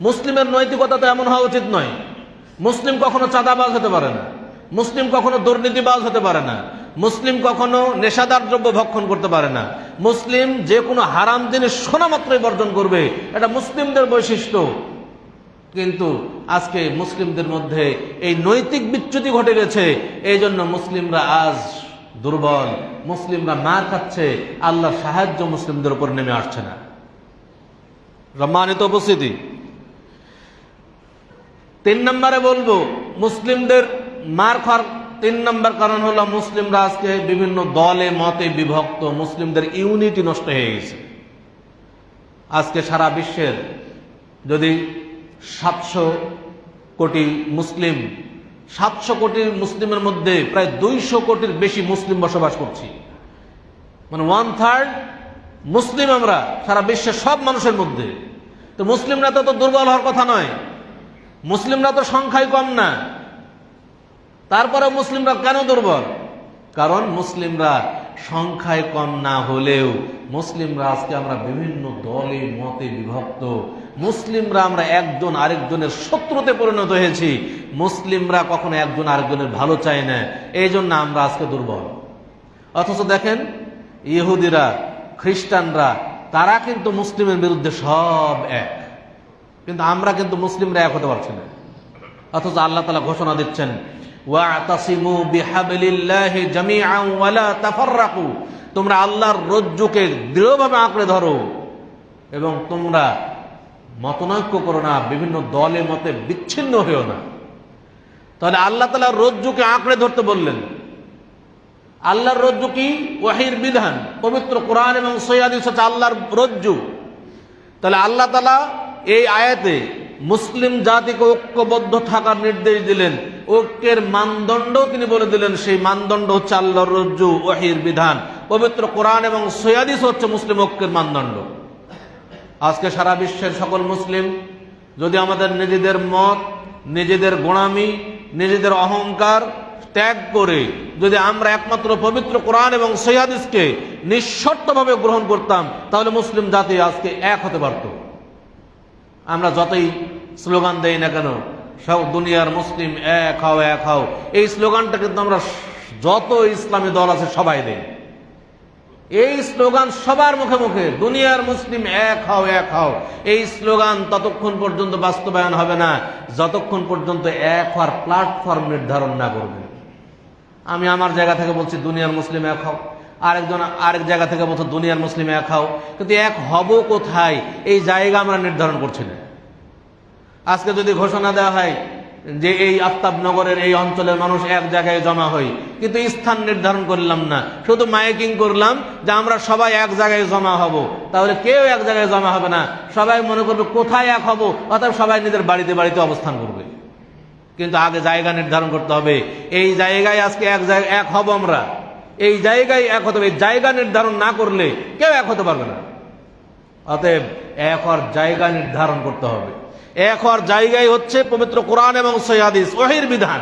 মুসলিমের নৈতিকতা তো এমন হওয়া উচিত নয়। মুসলিম কখনো চাঁদাবাজ হতে পারে না, মুসলিম কখনো দুর্নীতিবাজ হতে পারে না, মুসলিম কখনো নেশাদার দ্রব্য ভক্ষণ করতে পারে না, মুসলিম যে কোনো হারাম জিনিস শোনা মাত্রই বর্জন করবে, এটা মুসলিমদের বৈশিষ্ট্য। কিন্তু আজকে মুসলিমদের মধ্যে এই নৈতিক বিচ্যুতি ঘটে গেছে, এই জন্য মুসলিমরা আজ দুর্বল, মুসলিমরা মার খাচ্ছে, আল্লাহর সাহায্য মুসলিমদের উপর নেমে আসছে না। সম্মানিত উপস্থিতি, 3 নম্বরে বলবো মুসলিমদের মার খাওয়ার 3 নম্বর কারণ হলো মুসলিমরা আজকে বিভিন্ন দলে মতে বিভক্ত, মুসলিমদের ইউনিটি নষ্ট হয়ে গেছে। আজকে সারা বিশ্বের যদি 700 কোটি মুসলিম, 700 কোটি মুসলিমের মধ্যে প্রায় 200 কোটির বেশি মুসলিম বসবাস করছি, মানে 1/3 মুসলিম আমরা সারা বিশ্বের সব মানুষের মধ্যে। তো মুসলিমরা তো দুর্বল হওয়ার কথা নয়, মুসলিমরা তো সংখ্যায় কম না, তারপরে মুসলিমরা কেন দুর্বল? কারণ মুসলিমরা সংখ্যায় কম না হলেও মুসলিমরা আজকে আমরা বিভিন্ন দলে মতে বিভক্ত, মুসলিমরা আমরা একজন আরেকজনের শত্রুতে পরিণত হয়েছি, মুসলিমরা কখনো একজন আরেকজনের ভালো চায় না, এই জন্য আমরা আজকে দুর্বল। অথচ দেখেন ইহুদিরা, খ্রিস্টানরা, তারা কিন্তু মুসলিমের বিরুদ্ধে সব এক, কিন্তু আমরা কিন্তু মুসলিমরা এক হতে পারছি না। অথচ আল্লাহ তাআলা ঘোষণা দিচ্ছেন, ওয়াতাসিমু বিহাবলিল্লাহি জামিআন ওয়ালা তাফাররাকু, তোমরা আল্লাহর রজ্জুকে দৃঢ়ভাবে আঁকড়ে ধরো এবং তোমরা মতনৈক্য করো না, বিভিন্ন দলে মতে বিচ্ছিন্ন হয়েও না। তাহলে আল্লাহ তাআলা রজ্জুকে আঁকড়ে ধরতে বললেন। আল্লাহর রজ্জু কি? ওয়াহির বিধান, পবিত্র কোরআন এবং সহিহ হাদিস হচ্ছে আল্লাহর রজ্জু। তাহলে আল্লাহ তাআলা এই আয়াতে মুসলিম জাতিকে ঐক্যবদ্ধ থাকার নির্দেশ দিলেন, ঐক্যের মানদণ্ড তিনি বলে দিলেন, সেই মানদণ্ড হচ্ছে আল্লাহর রজ্জু, ওয়াহির বিধান, পবিত্র কোরআন এবং সহিহ হাদিস হচ্ছে মুসলিম ঐক্যের মানদণ্ড। আজকে সারা বিশ্বের সকল মুসলিম যদি আমাদের নিজেদের মত, নিজেদের গোঁড়ামি, নিজেদের অহংকার ত্যাগ করে যদি আমরা একমাত্র পবিত্র কোরআন এবং সহিহ হাদিসকে নিঃশর্তভাবে গ্রহণ করতাম, তাহলে মুসলিম জাতি আজকে এক হতে পারত। আমরা যতই স্লোগান দেই না কেন, সব দুনিয়ার মুসলিম এক হও এক হও, এই স্লোগানটা কিন্তু আমরা যত ইসলামী দল আছে সবাই দেই। এই স্লোগান সবার মুখে মুখে, দুনিয়ার মুসলিম এক হও এক হও, এই স্লোগান ততক্ষণ পর্যন্ত বাস্তবায়ন হবে না যতক্ষণ পর্যন্ত এক হওয়ার প্ল্যাটফর্ম নির্ধারণ না করবে। আমি আমার জায়গা থেকে বলছি দুনিয়ার মুসলিম এক হও, আরেকজন আরেক জায়গা থেকে বলছে দুনিয়ার মুসলিম এক হও, কিন্তু এক হব কোথায় এই জায়গা আমরা নির্ধারণ করছি না। আজকে যদি ঘোষণা দেওয়া হয় যে এই আফতাবনগরের এই অঞ্চলের মানুষ এক জায়গায় জমা হই, কিন্তু স্থান নির্ধারণ করলাম না, শুধু মাইকিং করলাম যে আমরা সবাই এক জায়গায় জমা হব, তাহলে কেউ এক জায়গায় জমা হবে না, সবাই মনে করবে কোথায় এক হব, অর্থাৎ সবাই নিজের বাড়িতে বাড়িতে অবস্থান করবে। কিন্তু আগে জায়গা নির্ধারণ করতে হবে, এই জায়গায় আজকে এক জায়গায় এক হব আমরা, এই জায়গায় এক হতে হবে। জায়গা নির্ধারণ না করলে কেউ এক হতে পারবে না। অতএব এক হওয়ার জায়গা নির্ধারণ করতে হবে। এক হওয়ার জায়গায় হচ্ছে পবিত্র কোরআন এবং সহিহ হাদিস, ওহির বিধান।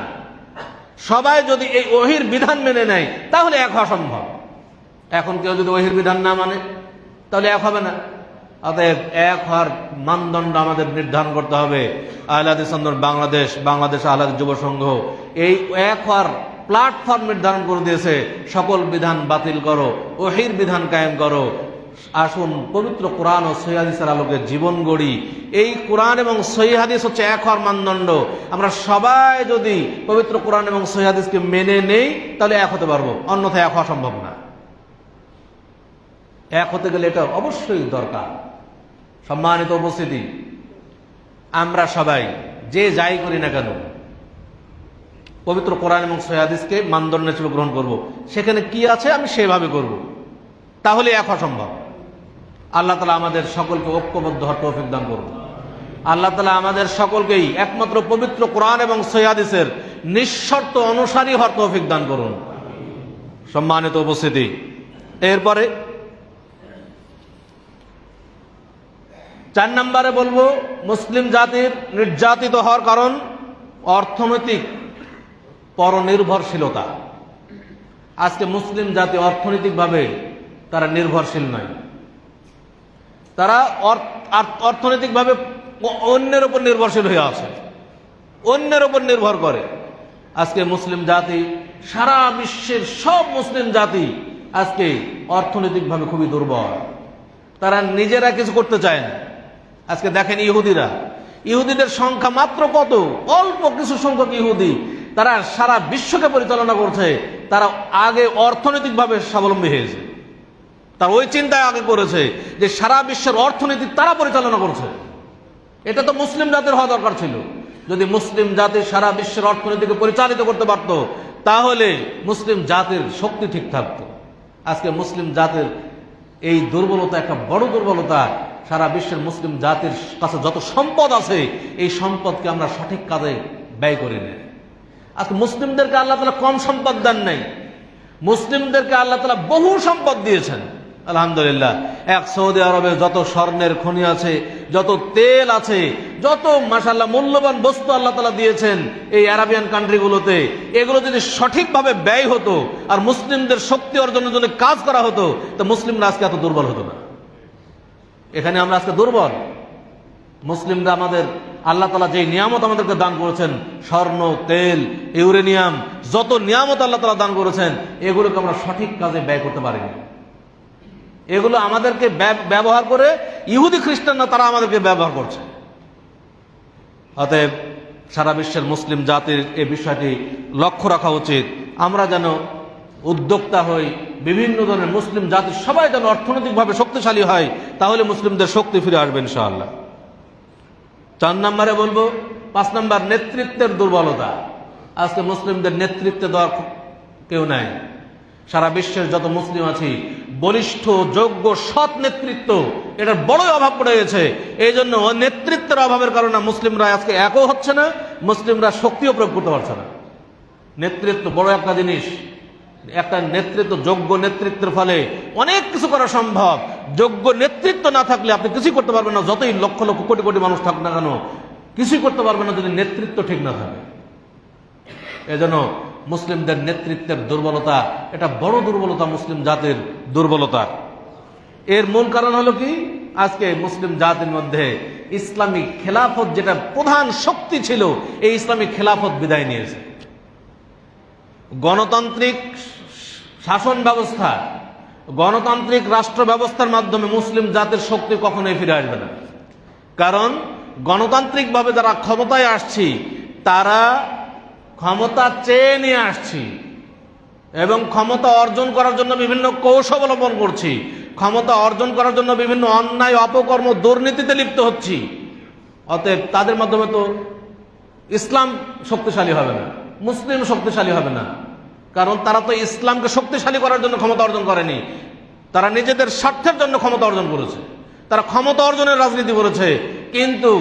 সবাই যদি এই ওহির বিধান মেনে নেয় তাহলে এক হওয়া সম্ভব। এখন কেউ যদি ওহির বিধান না মানে তাহলে এক হবে না। অতএব এক হওয়ার মানদণ্ড আমাদের নির্ধারণ করতে হবে। আহলে হাদিস আন্দোলন বাংলাদেশ, বাংলাদেশ আহলে হাদিস যুব সংঘ এই এক হওয়ার প্ল্যাটফর্ম নির্ধারণ করে দিয়েছে। সকল বিধান বাতিল করো, ওহির বিধান কায়েম করো। আসুন পবিত্র কোরআন ও সহিহ হাদিসের আলোকে জীবন গড়ি। এই কোরআন এবং সহিহ হাদিস হচ্ছে এক হওয়ার মানদণ্ড। আমরা সবাই যদি পবিত্র কোরআন এবং সহিহ হাদিসকে মেনে নেই তাহলে এক হতে পারবো, অন্যথায় এক হওয়া সম্ভব না। এক হতে গেলে এটা অবশ্যই দরকার। সম্মানিত উপস্থিতি, আমরা সবাই যে যাই করি না কেন পবিত্র কোরআন এবং সহিহ হাদিসকে মানদণ্ড হিসেবে গ্রহণ করব। সেখানে কি আছে আমি সেভাবে করব, তাহলে এক হওয়া সম্ভব। আল্লাহ তাআলা আমাদের সকলকে ঐক্যবদ্ধ হওয়ার তৌফিক দান করুন। আল্লাহ তাআলা আমাদের সকলকেই একমাত্র পবিত্র কোরআন এবং সহিহ হাদিসের নিঃশর্ত অনুসারী হওয়ার তৌফিক দান করুন। সম্মানিত উপস্থিতি, এরপরে 4 নম্বরে বলবো মুসলিম জাতির নির্যাতিত হওয়ার কারণ অর্থনৈতিক পরনির্ভরশীলতা। আজকে মুসলিম জাতি অর্থনৈতিকভাবে তারা নির্ভরশীল নয়, তারা অর্থনৈতিকভাবে অন্যের উপর নির্ভরশীল হয়ে আছে, অন্যের উপর নির্ভর করে। আজকে মুসলিম জাতি, সারা বিশ্বের সব মুসলিম জাতি আজকে অর্থনৈতিকভাবে খুবই দুর্বল, তারা নিজেরা কিছু করতে চায় না। আজকে দেখেন ইহুদিদের সংখ্যা মাত্র কত, অল্প কিছু সংখ্যক ইহুদি, তারা সারা বিশ্বকে পরিচালনা করছে। তারা আগে অর্থনৈতিকভাবে স্বাবলম্বী হয়েছে, তার ওই চিন্তায় আগে করেছে যে সারা বিশ্বের অর্থনীতি তারা পরিচালনা করছে। এটা তো মুসলিম জাতির হওয়া দরকার ছিল। যদি মুসলিম জাতি সারা বিশ্বের অর্থনীতিকে পরিচালিত করতে পারত, তাহলে মুসলিম জাতির শক্তি ঠিক থাকতো। আজকে মুসলিম জাতির এই দুর্বলতা একটা বড় দুর্বলতা। সারা বিশ্বের মুসলিম জাতির কাছে যত সম্পদ আছে, এই সম্পদকে আমরা সঠিক কাজে ব্যয় করি না। আজকে মুসলিমদেরকে আল্লাহ তাআলা কম সম্পদ দেন নাই, মুসলিমদেরকে আল্লাহ তাআলা বহু সম্পদ দিয়েছেন। আলহামদুলিল্লাহ, এক সৌদি আরবে যত স্বর্ণের খনি আছে, যত তেল আছে, যত মাশাআল্লাহ মূল্যবান বস্তু আল্লাহ তাআলা দিয়েছেন এই আরাবিয়ান কান্ট্রিগুলোতে, এগুলো যদি সঠিকভাবে ব্যয় হতো আর মুসলিমদের শক্তি অর্জনের জন্য কাজ করা হতো, তো মুসলিমরা আজকে এত দুর্বল হতো না। এখানে আমরা আজকে দুর্বল। মুসলিমরা আমাদের আল্লাহ তাআলা যে নিয়ামত আমাদেরকে দান করেছেন, স্বর্ণ, তেল, ইউরেনিয়াম, যত নিয়ামত আল্লাহ তাআলা দান করেছেন, এগুলোকে আমরা সঠিক কাজে ব্যয় করতে পারিনি। এগুলো আমাদেরকে ব্যবহার করে ইহুদি খ্রিস্টানরা তারা আমাদেরকে ব্যবহার করছে। অতএব সারা বিশ্বের মুসলিম জাতির এই বিষয়টি লক্ষ্য রাখা উচিত। আমরা যেন উদ্যোক্তা হই, বিভিন্ন ধরনের মুসলিম জাতির সবাই যেন অর্থনৈতিকভাবে শক্তিশালী হয়, তাহলে মুসলিমদের শক্তি ফিরে আসবে ইনশাআল্লাহ। 4 নম্বরে বলবো, 5 নম্বর নেতৃত্বের দুর্বলতা। আজকে মুসলিমদের নেতৃত্ব দেওয়ার কেউ নাই। সারা বিশ্বের যত মুসলিম আছে, বলিষ্ঠ, যোগ্য, সৎ নেতৃত্ব এটার বড়ই অভাব পড়ে গেছে। এই জন্য নেতৃত্বের অভাবের কারণে মুসলিমরা আজকে একও হচ্ছে না, মুসলিমরা শক্তিও প্রয়োগ করতে পারছে না। নেতৃত্ব বড় একটা জিনিস। একটা নেতৃত্ব, যোগ্য নেতৃত্বের ফলে অনেক কিছু করা সম্ভব। যোগ্য নেতৃত্ব না থাকলে আপনি কিছুই করতে পারবেন না। যতই লক্ষ লক্ষ কোটি কোটি মানুষ থাকুক না কেন, কিছুই করতে পারবেন না যদি নেতৃত্ব ঠিক না থাকে। এজন্য মুসলিমদের নেতৃত্বের দুর্বলতা, এটা বড় দুর্বলতা, মুসলিম জাতির দুর্বলতা। এর মূল কারণ হলো কি, আজকে মুসলিম জাতির মধ্যে ইসলামিক খেলাফত যেটা প্রধান শক্তি ছিল, এই ইসলামিক খেলাফত বিদায় নিয়েছে। গণতান্ত্রিক শাসন ব্যবস্থা, গণতান্ত্রিক রাষ্ট্র ব্যবস্থার মাধ্যমে মুসলিম জাতির শক্তি কখনোই ফিরে আসবে না। কারণ গণতান্ত্রিকভাবে যারা ক্ষমতায় আসছি, তারা ক্ষমতা চেয়ে নিয়ে আসছি এবং ক্ষমতা অর্জন করার জন্য বিভিন্ন কৌশল অবলম্বন করছি, ক্ষমতা অর্জন করার জন্য বিভিন্ন অন্যায়, অপকর্ম, দুর্নীতিতে লিপ্ত হচ্ছি। অতএব তাদের মাধ্যমে তো ইসলাম শক্তিশালী হবে না, মুসলিম শক্তিশালী হবে না। কারণ তারা তো ইসলামকে শক্তিশালী করার জন্য ক্ষমতা অর্জন করেনি, তারা নিজেদের স্বার্থের জন্য ক্ষমতা অর্জন করেছে। তারা ক্ষমতা অর্জনের রাজনীতি করেছে, কিন্তু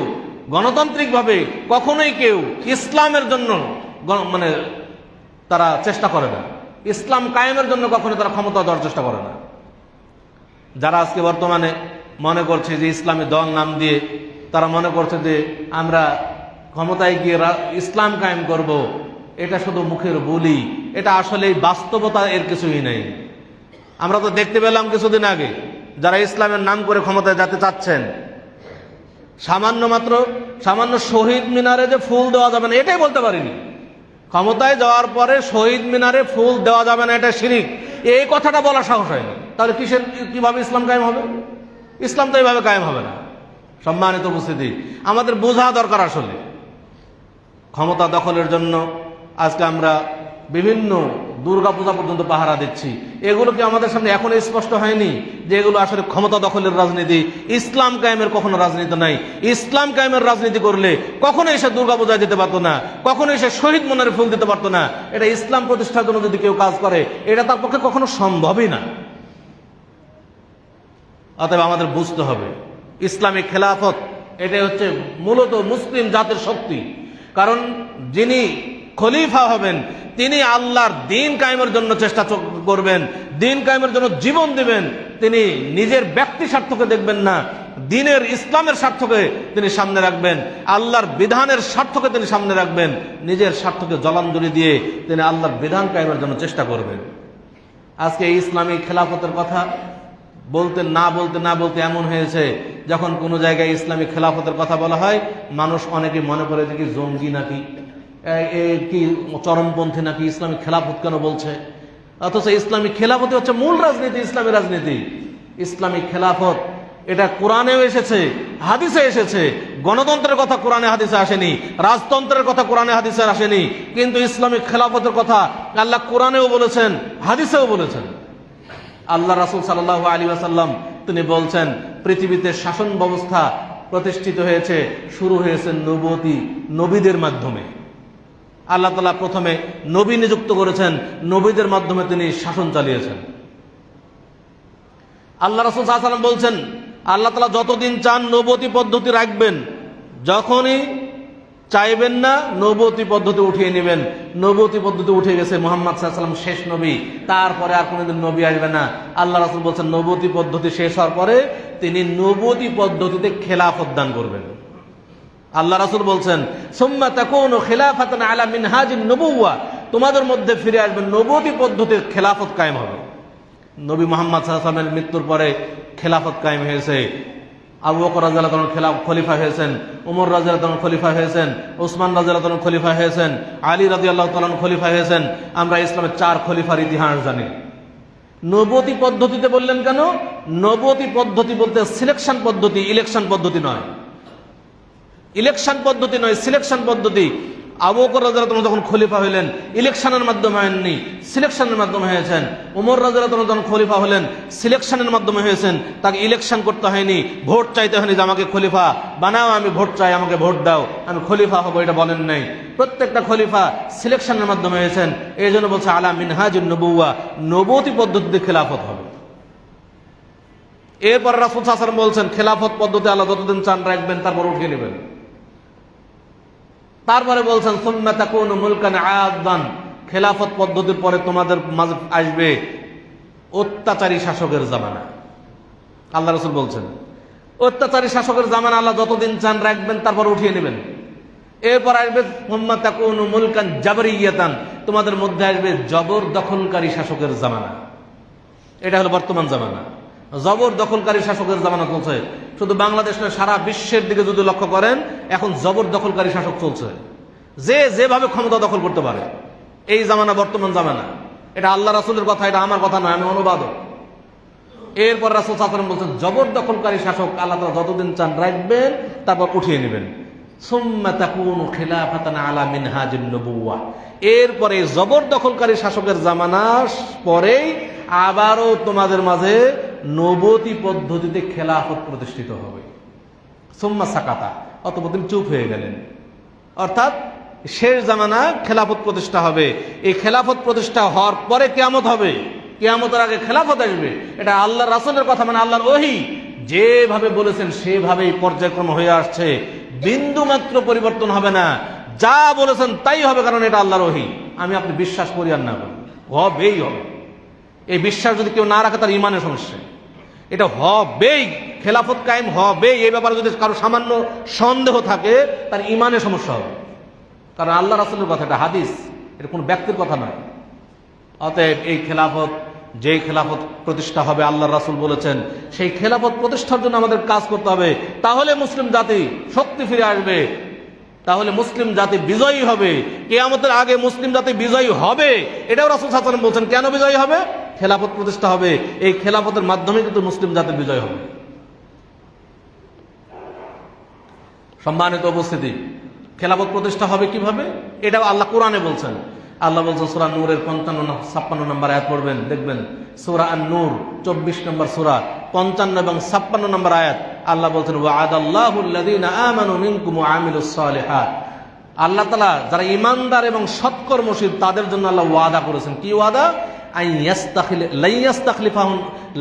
গণতান্ত্রিকভাবে কখনোই কেউ ইসলামের জন্য তারা চেষ্টা করে না। ইসলাম কায়েমের জন্য কখনো তারা ক্ষমতা দেওয়ার চেষ্টা করে না। যারা আজকে বর্তমানে মনে করছে যে ইসলামী দল নাম দিয়ে তারা মনে করছে যে আমরা ক্ষমতায় গিয়ে ইসলাম কায়েম করব, এটা শুধু মুখের বলি, এটা আসলে বাস্তবতা এর কিছুই নেই। আমরা তো দেখতে পেলাম কিছুদিন আগে যারা ইসলামের নাম করে ক্ষমতায় যেতে চাচ্ছেন, সামান্য শহীদ মিনারে যে ফুল দেওয়া যাবে না এটাই বলতে পারিনি। ক্ষমতায় যাওয়ার পরে শহীদ মিনারে ফুল দেওয়া যাবে না, এটা শিরিক, এই কথাটা বলা সাহস হয়নি। তাহলে কিভাবে ইসলাম কায়েম হবে? ইসলাম তো এইভাবে কায়েম হবে না। সম্মানিত উপস্থিতি, আমাদের বোঝা দরকার আসলে ক্ষমতা দখলের জন্য আজকে আমরা বিভিন্ন দুর্গাপূজা পর্যন্ত পাহারা দিচ্ছি। এগুলো কি আমাদের সামনে এখনো স্পষ্ট হয়নি যে এগুলো আসলে ক্ষমতা দখলের রাজনীতি? ইসলাম কায়েমের কখনো রাজনীতি নাই। ইসলাম কায়েমের রাজনীতি করলে কখনো এসে দুর্গাপূজায় যেতে পারতো না, কখনো এসে শহীদ মনের ফুল দিতে পারতো না। এটা ইসলাম প্রতিষ্ঠার জন্য যদি কেউ কাজ করে, এটা তার পক্ষে কখনো সম্ভবই না। অতএব আমাদের বুঝতে হবে ইসলামিক খেলাফত এটাই হচ্ছে মূলত মুসলিম জাতির শক্তি। কারণ যিনি খলিফা হবেন, তিনি আল্লাহর দিন কায়েমের জন্য চেষ্টা করবেন, দিন কায়েমের জন্য জীবন দিবেন। তিনি নিজের ব্যক্তি স্বার্থকে দেখবেন না, দিনের ইসলামের স্বার্থকে তিনি সামনে রাখবেন, আল্লাহর বিধানের স্বার্থকে তিনি সামনে রাখবেন। নিজের স্বার্থকে জলাঞ্জলি দিয়ে তিনি আল্লাহর বিধান কায়েমের জন্য চেষ্টা করবেন। আজকে এই ইসলামী খেলাফতের কথা বলতে না বলতে এমন হয়েছে, যখন কোনো জায়গায় ইসলামী খেলাফতের কথা বলা হয়, মানুষ অনেকে মনে করে যে কি জঙ্গি নাকি, কি চরমপন্থী নাকি, ইসলামী খেলাফত কেন বলছে? অথচ ইসলামী খেলাফত হচ্ছে মূল রাজনীতি, ইসলামী রাজনীতি। ইসলামী খেলাফত এটা কোরআনেও এসেছে, হাদিসে এসেছে। গণতন্ত্রের কথা কোরআনে হাদিসে আসেনি, রাজতন্ত্রের কথা কোরআনে হাদিসে আসেনি, কিন্তু ইসলামী খেলাফতের কথা আল্লাহ কোরআনেও বলেছেন, হাদিসেও বলেছেন। আল্লাহ রাসূল সাল্লাল্লাহু আলাইহি ওয়াসাল্লাম তিনি বলছেন, পৃথিবীতে শাসন ব্যবস্থা প্রতিষ্ঠিত হয়েছে, শুরু হয়েছে নবীদের মাধ্যমে। আল্লাহ তাআলা প্রথমে নবী নিযুক্ত করেছেন, নবীদের মাধ্যমে তিনি শাসন চালিয়েছেন। আল্লাহ রাসূল সাল্লাল্লাহু আলাইহি ওয়াসাল্লাম বলছেন, আল্লাহ তাআলা যতদিন চান নবুয়তি পদ্ধতি রাখবেন, যখনই চাইবেন না নবুয়তি পদ্ধতি উঠিয়ে নেবেন। নবুয়তি পদ্ধতি উঠে গেছে, মুহাম্মদ সাল্লাল্লাহু আলাইহি ওয়াসাল্লাম শেষ নবী, তারপরে আর কোনোদিন নবী আসবে না। আল্লাহ রাসূল বলছেন, নবুয়তি পদ্ধতি শেষ হওয়ার পরে তিনি নবুয়তি পদ্ধতিতে খেলাফত দান করবেন। আল্লাহ রাসূল বলছেন, সুম্মা তাকুনু খিলাফাতান আলা মিনহাজিন নবুওয়া, তোমাদের মধ্যে ফিরে আসবে নবুয়তি পদ্ধতির খেলাফত কায়েম হবে। নবী মুহাম্মদ সাল্লাল্লাহু আলাইহি ওয়াসাল্লামের মৃত্যুর পরে খেলাফত কায়েম হয়েছে। আবু বকর রাদিয়াল্লাহু আনহু খলিফা হয়েছেন, ওমর রাদিয়াল্লাহু আনহু খলিফা হয়েছেন, ওসমান রাদিয়াল্লাহু আনহু খলিফা হয়েছেন, আলী রাদিয়াল্লাহু আনহু খলিফা হয়েছেন। আমরা ইসলামের 4 খলিফার ইতিহাস জানি। নবুয়তি পদ্ধতিতে বললেন কেন? নবুয়তি পদ্ধতি বলতে সিলেকশন পদ্ধতি, ইলেকশন পদ্ধতি নয়। ইলেকশন পদ্ধতি নয়, সিলেকশন পদ্ধতি। আবু বকর রাদিয়াল্লাহু আনহু যখন খলিফা হলেন, ইলেকশনের মাধ্যমে হয়নি, সিলেকশনের মাধ্যমে হয়েছেন। ওমর রাদিয়াল্লাহু আনহু যখন খলিফা হলেন, সিলেকশনের মাধ্যমে হয়েছেন, তাকে ইলেকশন করতে হয়নি, ভোট চাইতে হয়নি যে আমাকে খলিফা বানাও, আমি ভোট চাই, আমাকে ভোট দাও, আমি খলিফা হব, এটা বলেন নাই। প্রত্যেকটা খলিফা সিলেকশনের মাধ্যমে হয়েছেন। এই জন্য বলছে আলা মিনহাজুন নবুওয়া, নবুয়তি পদ্ধতিতে খেলাফত হবে। এরপর রাসূল সাল্লাল্লাহু আলাইহি ওয়াসাল্লাম বলছেন, খেলাফত পদ্ধতি আল্লাহ যতদিন চান রাখবেন, তারপর উঠিয়ে নেবেন। তারপরে বলছেন, সুম্মা তাকুনু মুলকান আদান, খেলাফত পদ্ধতির পরে তোমাদের মাঝে আসবে অত্যাচারী শাসকের জামানা। আল্লাহ রাসূল বলছেন, অত্যাচারী শাসকের জামানা আল্লাহ যতদিন চান রাখবেন, তারপর উঠিয়ে নেবেন। এরপর আসবে সুম্মা তাকুনু মুলকান জাবরিয়াতান, তোমাদের মধ্যে আসবে জবর দখলকারী শাসকের জামানা। এটা হলো বর্তমান জামানা। জবর দখলকারী শাসকের জামানা চলছে। শুধু বাংলাদেশ নয়, সারা বিশ্বের দিকে যদি লক্ষ্য করেন, এখন জবর দখলকারী শাসক চলছে, যে যেভাবে ক্ষমতা দখল করতে পারে। এই জামানা বর্তমান জামানা। এটা আল্লাহ রাসূলের কথা, এটা আমার কথা নয়, আমি অনুবাদক। এরপর রাসূল সাল্লাল্লাহু আলাইহি ওয়াসাল্লাম বলছেন, জবর দখলকারী শাসক আল্লাহ তাআলা যতদিন চান রাখবেন, তারপর উঠিয়ে নেবেন। সুম্মা তাকুনু খিলাফাতান আলা মিনহাজিন নবুওয়া, এরপরে জবর দখলকারী শাসকের জামানার পরেই আবারও তোমাদের মাঝে নবুয়তি পদ্ধতিতে খেলাফত প্রতিষ্ঠিত হবে। সুম্মা সাকাতা, অতঃপর তিনি চুপ হয়ে গেলেন। অর্থাৎ শেষ জামানা খেলাফত প্রতিষ্ঠা হবে। এই খেলাফত প্রতিষ্ঠা হওয়ার পরে কিয়ামত হবে, কিয়ামতের আগে খেলাফত আসবে। এটা আল্লাহ রাসূলের কথা, মানে আল্লাহর ওহী। যেভাবে বলেছেন সেভাবেই পর্যায়ক্রম হয়ে আসছে, বিন্দু মাত্র পরিবর্তন হবে না। যা বলেছেন তাই হবে, কারণ এটা আল্লাহর ওহী। আমি আপনি বিশ্বাস করি আর না করি, হবেই হবে। এই বিশ্বাস যদি কেউ না রাখে, তার ইমানের সমস্যা। এটা হবেই, খেলাফত কায়েম হবেই। এই ব্যাপারে যদি কারো সামান্য সন্দেহ থাকে, তার ইমানের সমস্যা হবে। কারণ আল্লাহ রাসূলের কথা, এটা হাদিস, এটা কোনো ব্যক্তির কথা নয়। অতএব এই খেলাফত, যে খেলাফত প্রতিষ্ঠা হবে আল্লাহ রাসূল বলেছেন, সেই খেলাফত প্রতিষ্ঠার জন্য আমাদের কাজ করতে হবে। তাহলে মুসলিম জাতি শক্তি ফিরে আসবে, তাহলে মুসলিম জাতি বিজয়ী হবে। কিয়ামতের আগে মুসলিম জাতি বিজয়ী হবে, এটাও রাসূল সাল্লাল্লাহু আলাইহি ওয়াসাল্লাম বলছেন। কেন বিজয়ী হবে? খেলাফত প্রতিষ্ঠা হবে। এই খেলাফতের মাধ্যমে কিন্তু মুসলিম জাতির বিজয় হবে। সম্মানিত উপস্থিতি, খেলাফত প্রতিষ্ঠা হবে কিভাবে? এটাও আল্লাহ কোরআনে বলছেন। আল্লাহ বলছেন সূরা নূরের 55 নম্বর আয়াত পড়বেন, দেখবেন সূরা আন-নূর 24 নম্বর সূরা 55 এবং 56 নম্বর আয়াত। আল্লাহ বলছেন, ওয়া'আদাল্লাহুল লাযীনা আমানু মিনকুম ওয়া আমিলুস সালিহাত, আল্লাহ তাআলা যারা ঈমানদার এবং সৎকর্মশীল তাদের জন্য আল্লাহ ওয়াদা করেছেন। কি ওয়াদা?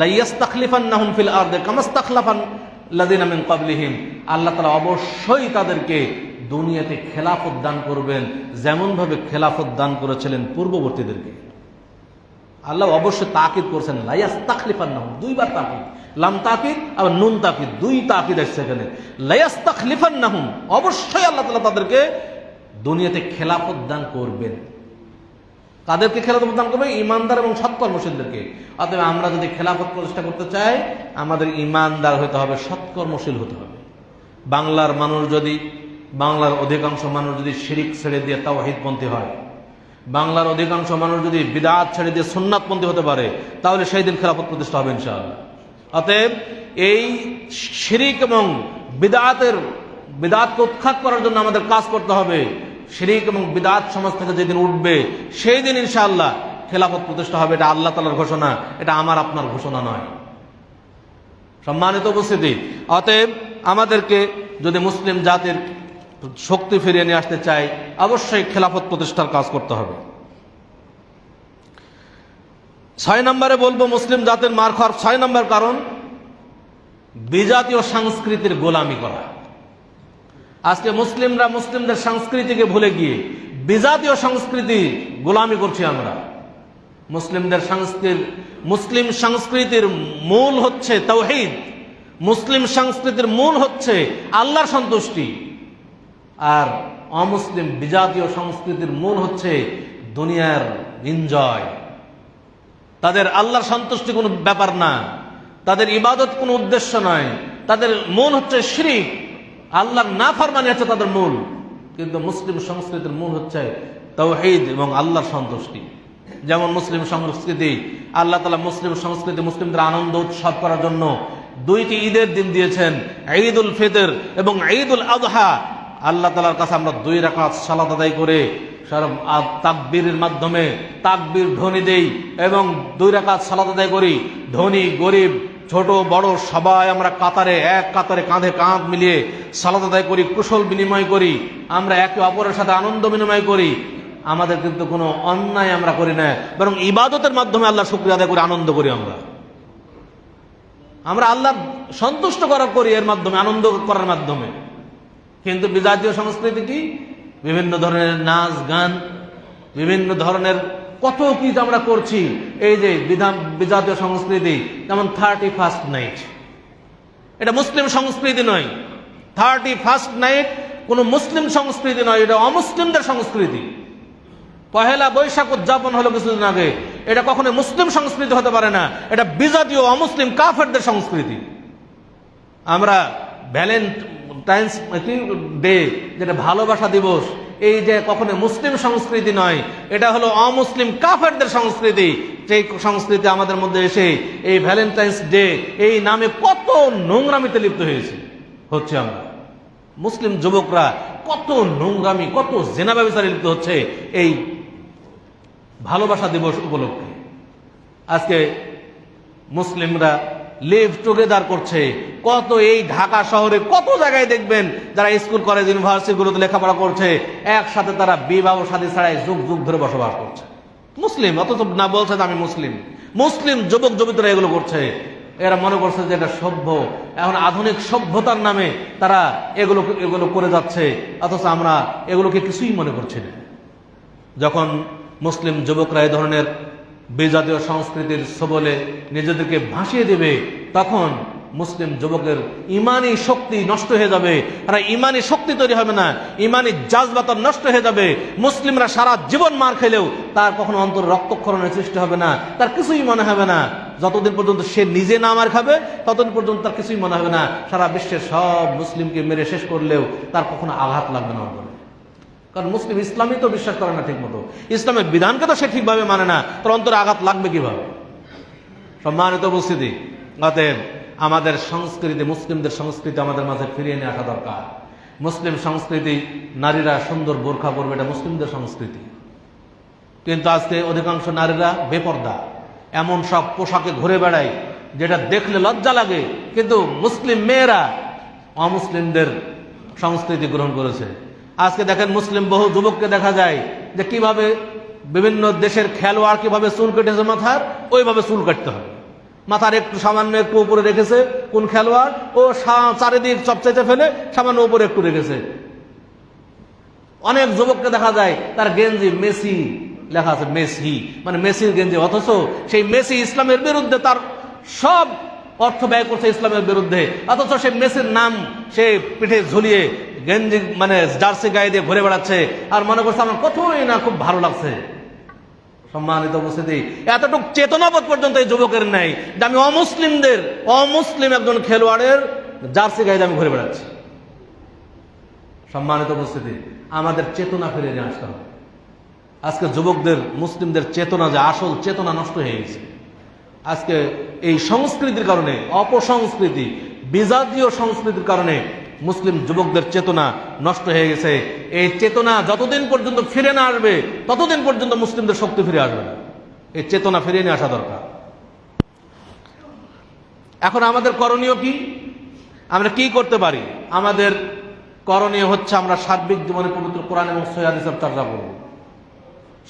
লাইয়াস্তাখলিফান্নাহুম ফিল আরদি কামাস্তাখলাফাল লাযীনা মিন ক্বাবলিহিম, আল্লাহ তাআলা অবশ্যই তাদেরকে দুনিয়াতে খেলাফত দান করবেন, যেমনভাবে খেলাফত দান করেছিলেন পূর্ববর্তীদেরকে। আল্লাহ অবশ্যই তাকিদ করছেন, লায়াস্তাখলিফান্নাহুম, দুইবার তাকিদ, লাম তাকিদ আবার নুন তাকিদ, দুই তাকিদ আসছে এখানে। লায়াস্তাখলিফান্নাহুম, অবশ্যই আল্লাহ তাআলা তাদেরকে দুনিয়াতে খেলাফত দান করবেন। তাদেরকে খেলাফত দান করবে ইমানদার এবং সৎকর্মশীলদেরকে। অতএব আমরা যদি খেলাফত প্রতিষ্ঠা করতে চাই, আমাদের ইমানদার হতে হবে, সৎকর্মশীল হতে হবে। বাংলার অধিকাংশ মানুষ যদি শিরিক ছেড়ে দিয়ে তাওহীদপন্থী হয়, বাংলার অধিকাংশ মানুষ যদি বিদআত ছেড়ে দিয়ে সুন্নাতপন্থী হতে পারে, তাহলে সেই দিন খেলাফত প্রতিষ্ঠা হবে ইনশাআল্লাহ। অতএব এই শিরিক এবং বিদআতকে উৎখাত করার জন্য আমাদের কাজ করতে হবে। শিরিক এবং বিদআত সমাজ থেকে যেদিন উঠবে, সেই দিন ইনশাআল্লাহ খেলাফত প্রতিষ্ঠা হবে। এটা আল্লাহ তাআলার ঘোষণা, এটা আমার আপনার ঘোষণা নয়। সম্মানিত উপস্থিতি, অতএব আমাদেরকে যদি মুসলিম জাতির শক্তি ফিরিয়ে নিয়ে আসতে চাই, অবশ্যই খেলাফত প্রতিষ্ঠার কাজ করতে হবে। 6 নম্বরে বলবো মুসলিম জাতির মার খাওয়ার 6 নম্বর কারণ, বিজাতীয় সংস্কৃতির গোলামি করা। আজকে মুসলিমরা মুসলিমদের সংস্কৃতিকে ভুলে গিয়ে বিজাতীয় সংস্কৃতি গোলামি করছি আমরা। মুসলিম সংস্কৃতির মূল হচ্ছে তাওহীদ, মুসলিম সংস্কৃতির মূল হচ্ছে আল্লাহর সন্তুষ্টি, আর অমুসলিম বিজাতীয় সংস্কৃতির মূল হচ্ছে দুনিয়ার এনজয়। তাদের আল্লাহর সন্তুষ্টি কোনো ব্যাপার না, তাদের ইবাদত কোনো উদ্দেশ্য নয়, তাদের মূল হচ্ছে শিরক, আল্লাহর নাফরমানি হচ্ছে তাদের মূল। কিন্তু মুসলিম সংস্কৃতির মূল হচ্ছে তাওহীদ এবং আল্লাহর সন্তুষ্টি। যেমন মুসলিম সংস্কৃতি, আল্লাহ তাআলা মুসলিম সংস্কৃতি মুসলিমদের আনন্দ উৎসব করার জন্য 2টি ঈদের দিন দিয়েছেন, ঈদুল ফিতর এবং ঈদুল আযহা। আল্লাহ তাআলার কাছে আমরা 2 রাকাত সালাত আদায় করে তাকবীরের মাধ্যমে তাকবীর ধ্বনি দেই এবং 2 রাকাত সালাত আদায় করি। ধনী গরিব ছোট বড় সবাই আমরা এক কাতারে কাঁধে কাঁধ মিলিয়ে সালাত আদায় করি, কুশল বিনিময় করি, আমরা একে অপরের সাথে আনন্দ বিনিময় করি। আমাদের কিন্তু কোনো অন্যায় আমরা করি না, বরং ইবাদতের মাধ্যমে আল্লাহ শুকরিয়া আদায় করে আনন্দ করি। আমরা আল্লাহ সন্তুষ্ট করি এর মাধ্যমে, আনন্দ করার মাধ্যমে। কিন্তু বিজাতীয় সংস্কৃতি কি? বিভিন্ন ধরনের নাচ গান, বিভিন্ন ধরনের কত কি আমরা করছি। এই যে বিজাতীয় সংস্কৃতি, যেমন 31st নাইট, এটা মুসলিম সংস্কৃতি নয়। 31st নাইট কোন মুসলিম সংস্কৃতি নয়, এটা অমুসলিমদের সংস্কৃতি। 1 বৈশাখ উদযাপন হলো কিছুদিন আগে, এটা কখনো মুসলিম সংস্কৃতি হতে পারে না, এটা বিজাতীয় অমুসলিম কাফেরদের সংস্কৃতি। আমরা ভ্যালেন্টাইন্স ডে, যেটা ভালোবাসা দিবস, এই যে কখনো মুসলিম সংস্কৃতি নয়, এটা হলো অমুসলিম কাফেরদের সংস্কৃতি। সেই সংস্কৃতি আমাদের মধ্যে এসে এই ভ্যালেন্টাইন্স ডে এই নামে কত নোংরামিতে লিপ্ত হচ্ছে আমরা। মুসলিম যুবকরা কত নোংরামি, কত জেনা ব্যভিচারে লিপ্ত হচ্ছে এই ভালোবাসা দিবস উপলক্ষে। আজকে মুসলিমরা লিভ টুগেদার করছে। কত এই ঢাকা শহরে কত জায়গায় দেখবেন যারা স্কুল কলেজ ইউনিভার্সিটিগুলোতে লেখাপড়া করছে, একসাথে তারা বিবাহ শাদী ছাড়াই যুগ যুগ ধরে বসবাস করছে। মুসলিম, অথচ না বলছে যে আমি মুসলিম। মুসলিম যুবক যুবতীরা এগুলো করছে। এরা মনে করছে যে এটা সভ্য। এখন আধুনিক সভ্যতার নামে তারা এগুলো করে যাচ্ছে, অথচ আমরা এগুলোকে কিছুই মনে করছি না। যখন মুসলিম যুবকরা এই ধরনের বিজাতীয় সংস্কৃতির সবলে নিজেদেরকে ভাসিয়ে দেবে, তখন মুসলিম যুবকের ইমানি শক্তি নষ্ট হয়ে যাবে। আর ইমানি শক্তি তৈরি হবে না, ইমানি জাজবাত নষ্ট হয়ে যাবে। মুসলিমরা সারা জীবন মার খেলেও তার কখনো অন্তর রক্তক্ষরণের সৃষ্টি হবে না, তার কিছুই মনে হবে না। যতদিন পর্যন্ত সে নিজে না মার খাবে, ততদিন পর্যন্ত তার কিছুই মনে হবে না। সারা বিশ্বের সব মুসলিমকে মেরে শেষ করলেও তার কখনো আঘাত লাগবে না অন্তরে। কারণ মুসলিম ইসলামই তো বিশ্বাস করে না ঠিক মতো, ইসলামের বিধানকে তো সে ঠিকভাবে মানে না, তার অন্তরে আঘাত লাগবে কিভাবে? সম্মানিত উপস্থিতি, অতএব আমাদের সংস্কৃতি, মুসলিমদের সংস্কৃতি আমাদের মাঝে ফিরিয়ে নিয়ে আসা দরকার। মুসলিম সংস্কৃতি, নারীরা সুন্দর বোরখা পরবে, এটা মুসলিমদের সংস্কৃতি। কিন্তু আজকে অধিকাংশ নারীরা বেপর্দা, এমন সব পোশাকে ঘুরে বেড়ায় যেটা দেখলে লজ্জা লাগে। কিন্তু মুসলিম মেয়েরা অমুসলিমদের সংস্কৃতি গ্রহণ করেছে। আজকে দেখেন মুসলিম বহু যুবককে দেখা যায় যে কিভাবে বিভিন্ন দেশের খেলোয়াড় কিভাবে চুল কেটেছে মাথার, ওইভাবে চুল কাটতে হবে। মাথার একটু সামান্য একটু উপরে রেখেছে কোন খেলোয়াড়, ও চারিদিক চপচাইতে ফেলে সামান্য উপরে একটু রেখেছে। অনেক যুবককে দেখা যায় তার গেঞ্জি মেসি লেখা আছে, মেসি মানে মেসির গেঞ্জি, অথচ সেই মেসি ইসলামের বিরুদ্ধে তার সব অর্থ ব্যয় করছে ইসলামের বিরুদ্ধে, অথচ সেই মেসির নাম সে পিঠে ঝুলিয়ে গেঞ্জি মানে জার্সি গায়ে দিয়ে ঘুরে বেড়াচ্ছে আর মনে করছে আমার কতই না খুব ভালো লাগছে। সম্মানিত উপস্থিতি, এতটুকু চেতনাবোধ পর্যন্ত এই যুবকের নেই যে আমি অমুসলিম একজন খেলোয়াড়ের জার্সি গায়ে আমি ঘুরে বেড়াচ্ছি। সম্মানিত উপস্থিতি, আমাদের চেতনা ফিরে নিয়ে আসতে হবে। আজকে যুবকদের, মুসলিমদের চেতনা, যে আসল চেতনা নষ্ট হয়ে গেছে। আজকে এই সংস্কৃতির কারণে, অপসংস্কৃতি, বিজাতীয় সংস্কৃতির কারণে মুসলিম যুবকদের চেতনা নষ্ট হয়ে গেছে। এই চেতনা যতদিন পর্যন্ত ফিরে না আসবে ততদিন পর্যন্ত মুসলিমদের শক্তি ফিরে আসবে না। এই চেতনা ফিরিয়ে নিয়ে আসা দরকার। এখন আমাদের করণীয় কি? আমরা কি করতে পারি? আমাদের করণীয় হচ্ছে আমরা সার্বিক জীবনে পবিত্র কোরআন এবং সহিহ হাদিসের চর্চা করব।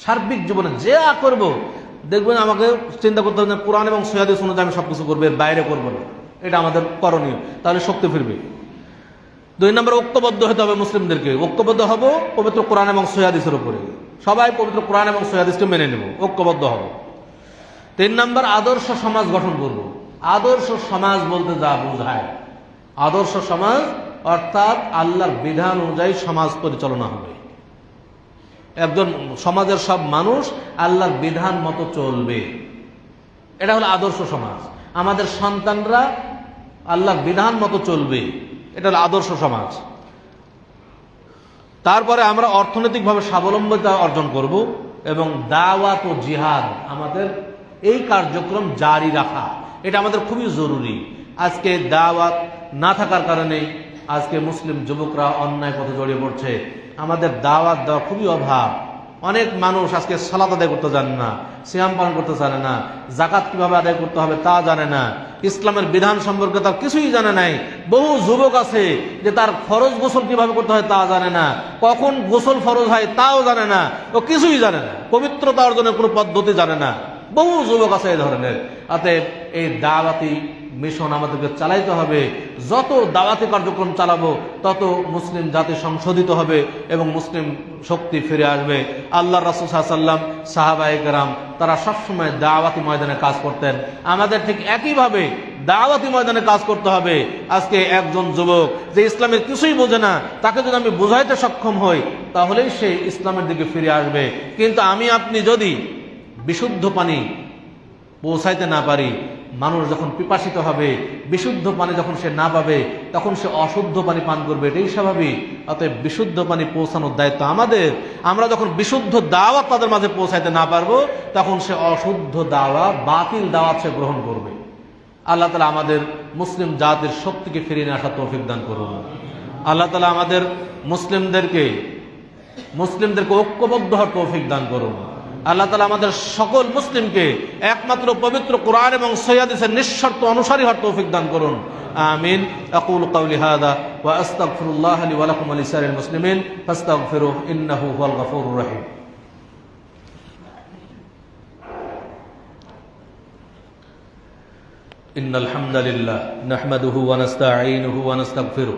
সার্বিক জীবনে যা করব, দেখবেন আমাকে চিন্তা করতে হবে কোরআন এবং সহিহ হাদিস অনুযায়ী আমি সবকিছু করবো, এর বাইরে করবো না। এটা আমাদের করণীয়, তাহলে শক্তি ফিরবে। 2 নম্বর, ঐক্যবদ্ধ হতে হবে মুসলিমদেরকে। ঐক্যবদ্ধ হব পবিত্র কোরআন এবং সহিহ হাদিসের উপরে। সবাই পবিত্র কোরআন এবং সহিহ হাদিসকে মেনে নেব, ঐক্যবদ্ধ হব। 3 নম্বর, আদর্শ সমাজ গঠন করব। আদর্শ সমাজ বলতে যা বোঝায়, আদর্শ সমাজ অর্থাৎ আল্লাহর বিধান অনুযায়ী সমাজ পরিচালনা হবে। একজন সমাজের সব মানুষ আল্লাহর বিধান মতো চলবে, এটা হলো আদর্শ সমাজ। আমাদের সন্তানরা আল্লাহর বিধান মতো চলবে, এটা হলো আদর্শ সমাজ। তারপরে আমরা অর্থনৈতিকভাবে স্বাবলম্বিতা অর্জন করব এবং দাওয়াত ও জিহাদ, আমাদের এই কার্যক্রম জারি রাখা, এটা আমাদের খুবই জরুরি। আজকে দাওয়াত না থাকার কারণে আজকে মুসলিম যুবকরা অন্যায় পথে জড়িয়ে পড়ছে। আমাদের দাওয়াত দেওয়া খুবই অভাব। অনেক মানুষ আজকে সালাত আদায় করতে জানে না, সিয়াম পালন করতে জানে না, জাকাত কিভাবে আদায় করতে হবে তা জানে না, ইসলামের বিধান সম্পর্কে তার কিছুই জানে নাই। বহু যুবক আছে যে তার ফরজ গোসল কিভাবে করতে হয় তা জানে না, কখন গোসল ফরজ হয় তাও জানে না, ও কিছুই জানে না, পবিত্রতা অর্জনের কোনো পদ্ধতি জানে না। বহু যুবক আছে এই ধরনের। অতএব এই দাওয়াতি মিশন আমাদেরকে চালাইতে হবে। যত দাওয়াতি কার্যক্রম চালাবো তত মুসলিম জাতি সংশোধিত হবে এবং মুসলিম শক্তি ফিরে আসবে। আল্লাহ রাসূল সাল্লাল্লাহু আলাইহি ওয়াসাল্লাম, সাহাবায়ে কেরাম তারা সবসময় দাওয়াতি ময়দানে কাজ করতেন। আমাদের ঠিক একইভাবে দাওয়াতি ময়দানে কাজ করতে হবে। আজকে একজন যুবক যে ইসলামের কিছুই বোঝে না, তাকে যদি আমি বোঝাইতে সক্ষম হই তাহলেই সে ইসলামের দিকে ফিরে আসবে। কিন্তু আমি আপনি যদি বিশুদ্ধ পানি পৌঁছাইতে না পারি, মানুষ যখন পিপাসিত হবে, বিশুদ্ধ পানি যখন সে না পাবে তখন সে অশুদ্ধ পানি পান করবে, এটাই স্বাভাবিক। অতএব বিশুদ্ধ পানি পৌঁছানোর দায়িত্ব আমাদের। আমরা যখন বিশুদ্ধ দাওয়াত তাদের মাঝে পৌঁছাইতে না পারবো তখন সে অশুদ্ধ দাওয়াত, বাতিল দাওয়াত সে গ্রহণ করবে। আল্লাহ তাআলা আমাদের মুসলিম জাতির শক্তিকে ফিরিয়ে নিয়ে আসার তৌফিক দান করুন। আল্লাহ তাআলা আমাদের মুসলিমদেরকে ঐক্যবদ্ধ হওয়ার তৌফিক দান করুন। আল্লাহ তাআলা আমাদের সকল মুসলিমকে একমাত্র পবিত্র কোরআন এবং সহিহ হাদিসের নিঃশর্ত অনুসারী হওয়ার তৌফিক দান করুন। আমিন। আকুলু কাওলি হাযা ওয়া আস্তাগফিরুল্লাহ লি ওয়া লাকুম ওয়া লিসাইরিল মুসলিমিন ফাস্তাগফিরুহু ইন্নাহু হুয়াল গফুরুর রহিম। ইন্নাল হামদালিল্লাহ নাহমাদুহু ওয়া নাস্তাঈনুহু ওয়া নাস্তাগফিরুহু